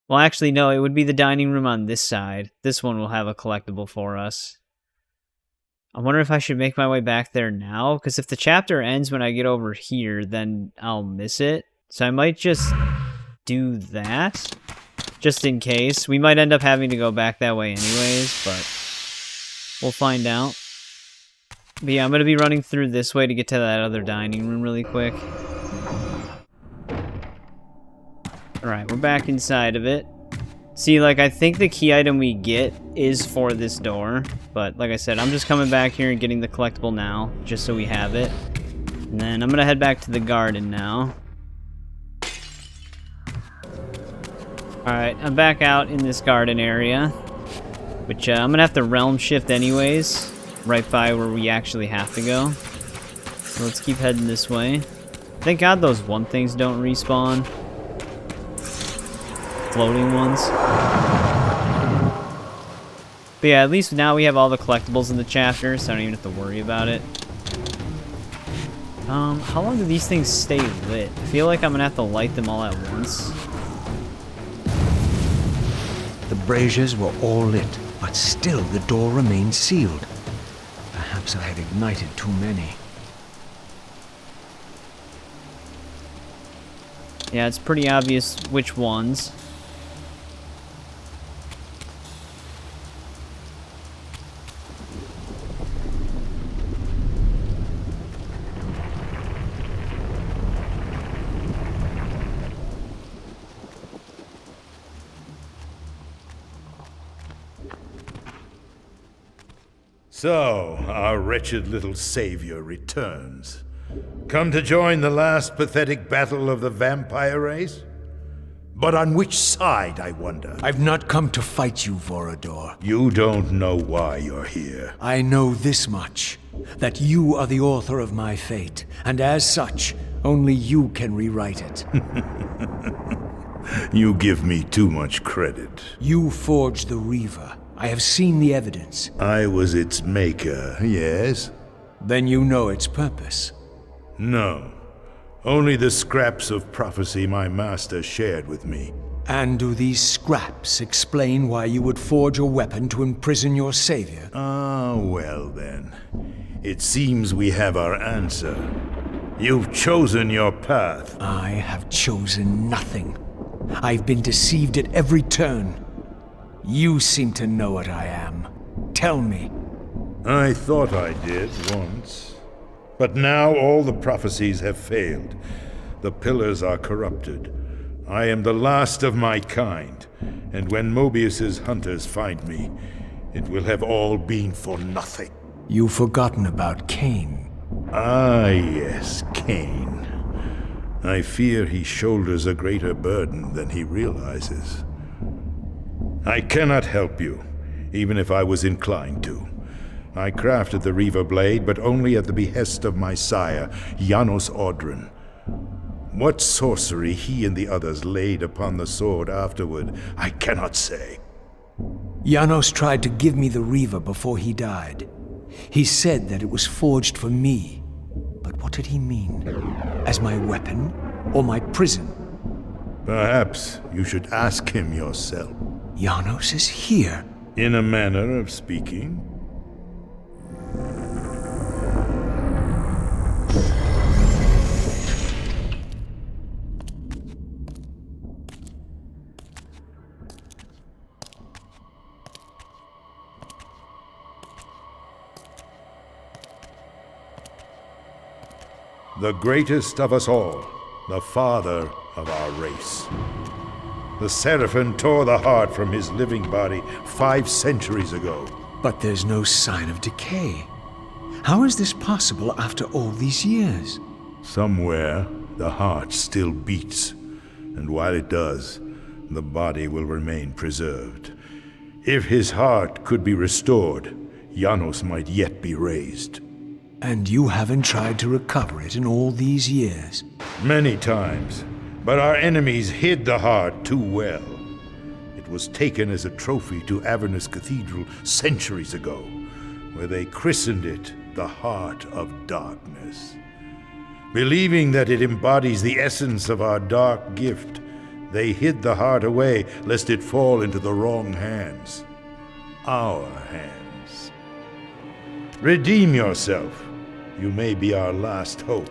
Well, actually, no, it would be the dining room on this side. This one will have a collectible for us. I wonder if I should make my way back there now, because if the chapter ends when I get over here, then I'll miss it. So I might just do that, just in case. We might end up having to go back that way anyways, but we'll find out. But yeah, I'm going to be running through this way to get to that other dining room really quick. Alright, we're back inside of it. See, like, I think the key item we get is for this door. But, like I said, I'm just coming back here and getting the collectible now, just so we have it. And then I'm gonna head back to the garden now. Alright, I'm back out in this garden area. Which, I'm gonna have to realm shift anyways. Right by where we actually have to go. So let's keep heading this way. Thank God those 1 things don't respawn. Floating ones. But yeah, at least now we have all the collectibles in the chapter, so I don't even have to worry about it. How long do these things stay lit? I feel like I'm gonna have to light them all at once. The braziers were all lit, but still the door remained sealed. Perhaps I had ignited too many. Yeah, it's pretty obvious which ones. So, our wretched little savior returns. Come to join the last pathetic battle of the vampire race? But on which side, I wonder? I've not come to fight you, Vorador. You don't know why you're here. I know this much, that you are the author of my fate, and as such, only you can rewrite it. You give me too much credit. You forged the Reaver. I have seen the evidence. I was its maker, yes? Then you know its purpose. No. Only the scraps of prophecy my master shared with me. And do these scraps explain why you would forge a weapon to imprison your savior? Ah, well then. It seems we have our answer. You've chosen your path. I have chosen nothing. I've been deceived at every turn. You seem to know what I am. Tell me. I thought I did once. But now all the prophecies have failed. The pillars are corrupted. I am the last of my kind, and when Mobius's hunters find me, it will have all been for nothing. You've forgotten about Kain. Ah, yes, Kain. I fear he shoulders a greater burden than he realizes. I cannot help you, even if I was inclined to. I crafted the Reaver blade, but only at the behest of my sire, Janos Audron. What sorcery he and the others laid upon the sword afterward, I cannot say. Janos tried to give me the Reaver before he died. He said that it was forged for me. But what did he mean? As my weapon or my prison? Perhaps you should ask him yourself. Janos is here. In a manner of speaking. The greatest of us all, the father of our race. The Seraphim tore the heart from his living body 5 centuries ago. But there's no sign of decay. How is this possible after all these years? Somewhere, the heart still beats, and while it does, the body will remain preserved. If his heart could be restored, Janos might yet be raised. And you haven't tried to recover it in all these years? Many times, but our enemies hid the heart too well. It was taken as a trophy to Avernus Cathedral centuries ago, where they christened it the Heart of Darkness. Believing that it embodies the essence of our dark gift, they hid the heart away lest it fall into the wrong hands. Our hands. Redeem yourself. You may be our last hope.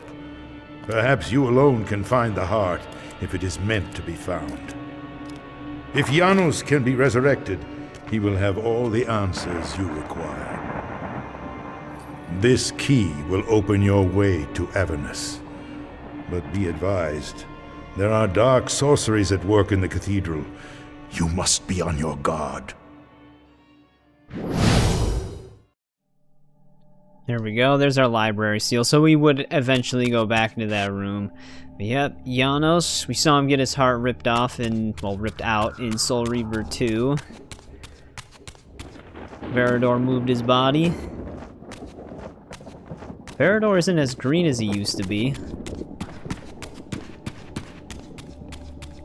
Perhaps you alone can find the heart if it is meant to be found. If Janos can be resurrected, he will have all the answers you require. This key will open your way to Avernus. But be advised, there are dark sorceries at work in the cathedral. You must be on your guard. There we go, there's our library seal, so we would eventually go back into that room. But yep, Janos, we saw him get his heart ripped off ripped out in Soul Reaver 2. Vorador moved his body. Vorador isn't as green as he used to be.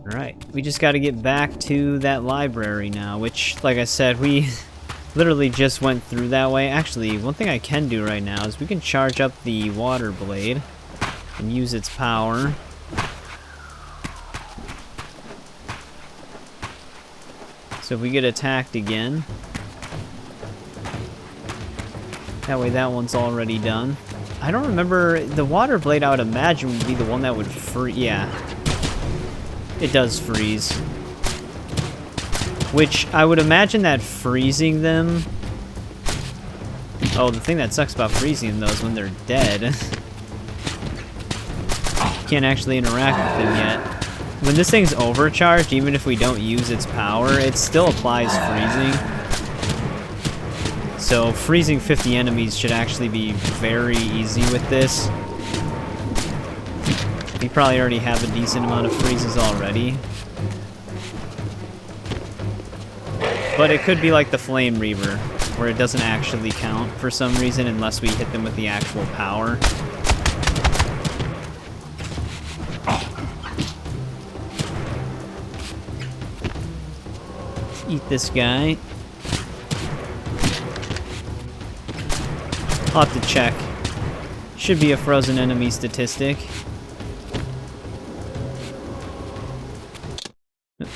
Alright, we just gotta get back to that library now, which, like I said, we literally just went through that way. Actually, one thing I can do right now is we can charge up the water blade and use its power. So if we get attacked again, that way that one's already done. I don't remember, the water blade I would imagine would be the one that would freeze. Yeah, it does freeze. Which, I would imagine that freezing them... Oh, the thing that sucks about freezing them, though, is when they're dead. You can't actually interact with them yet. When this thing's overcharged, even if we don't use its power, it still applies freezing. So freezing 50 enemies should actually be very easy with this. We probably already have a decent amount of freezes already. But it could be like the Flame Reaver, where it doesn't actually count for some reason unless we hit them with the actual power. Eat this guy. I'll have to check. Should be a frozen enemy statistic.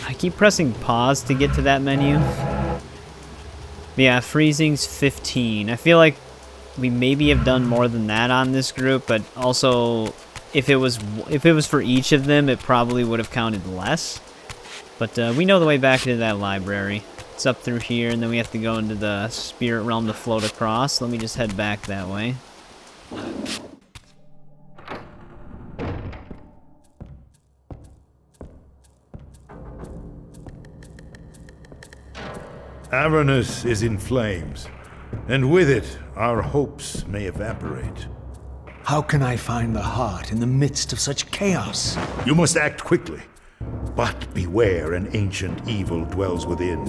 I keep pressing pause to get to that menu. Yeah, freezing's 15. I feel like we maybe have done more than that on this group, but also if it was for each of them, it probably would have counted less. But we know the way back into that library. It's up through here, and then we have to go into the spirit realm to float across. Let me just head back that way. Avernus is in flames, and with it, our hopes may evaporate. How can I find the heart in the midst of such chaos? You must act quickly. But beware, an ancient evil dwells within,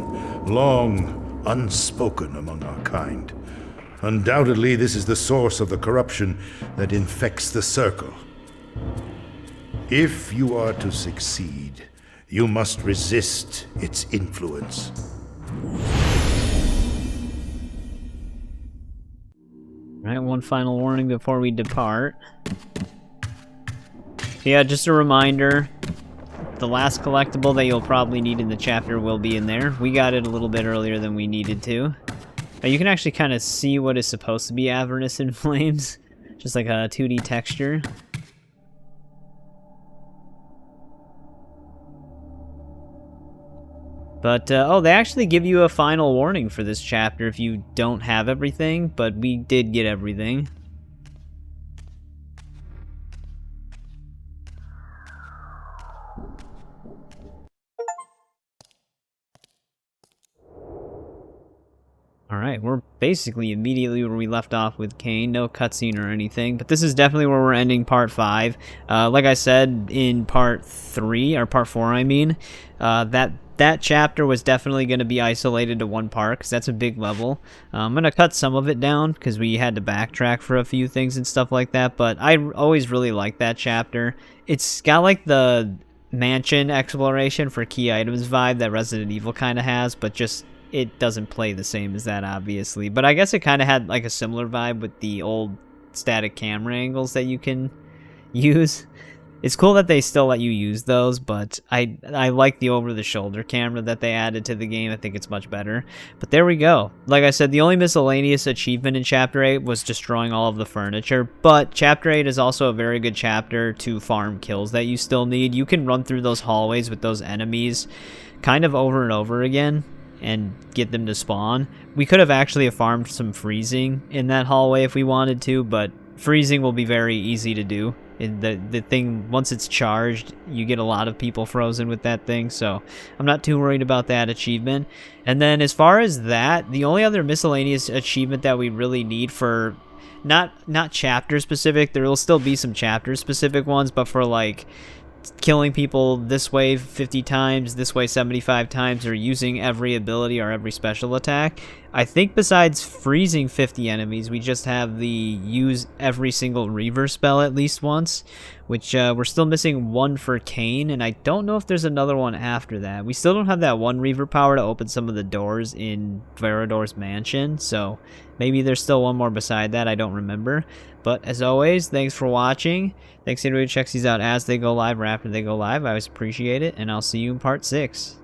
long unspoken among our kind. Undoubtedly, this is the source of the corruption that infects the circle. If you are to succeed, you must resist its influence. Alright, one final warning before we depart. Yeah, just a reminder. The last collectible that you'll probably need in the chapter will be in there. We got it a little bit earlier than we needed to. You can actually kind of see what is supposed to be Avernus in Flames. Just like a 2D texture. But, oh, they actually give you a final warning for this chapter if you don't have everything, but we did get everything. Alright, we're basically immediately where we left off with Kain. No cutscene or anything, but this is definitely where we're ending part 5. Like I said in part 3, or part 4 I mean, that chapter was definitely going to be isolated to one part, because that's a big level. I'm going to cut some of it down, because we had to backtrack for a few things and stuff like that, but I always really liked that chapter. It's got like the mansion exploration for key items vibe that Resident Evil kind of has, but just it doesn't play the same as that, obviously. But I guess it kind of had like a similar vibe with the old static camera angles that you can use. It's cool that they still let you use those, but I like the over-the-shoulder camera that they added to the game. I think it's much better. But there we go. Like I said, the only miscellaneous achievement in Chapter 8 was destroying all of the furniture, but Chapter 8 is also a very good chapter to farm kills that you still need. You can run through those hallways with those enemies kind of over and over again and get them to spawn. We could have actually farmed some freezing in that hallway if we wanted to, but freezing will be very easy to do. The thing, once it's charged, you get a lot of people frozen with that thing, so I'm not too worried about that achievement. And then as far as that, the only other miscellaneous achievement that we really need for not chapter specific, there will still be some chapter specific ones, but for like killing people this way 50 times, this way 75 times, or using every ability or every special attack, I think besides freezing 50 enemies, we just have the use every single Reaver spell at least once, which we're still missing one for Kain, and I don't know if there's another one after that. We still don't have that one Reaver power to open some of the doors in Vorador's mansion, so maybe there's still one more beside that, I don't remember. But as always, thanks for watching. Thanks to everybody who checks these out as they go live or after they go live. I always appreciate it, and I'll see you in part 6.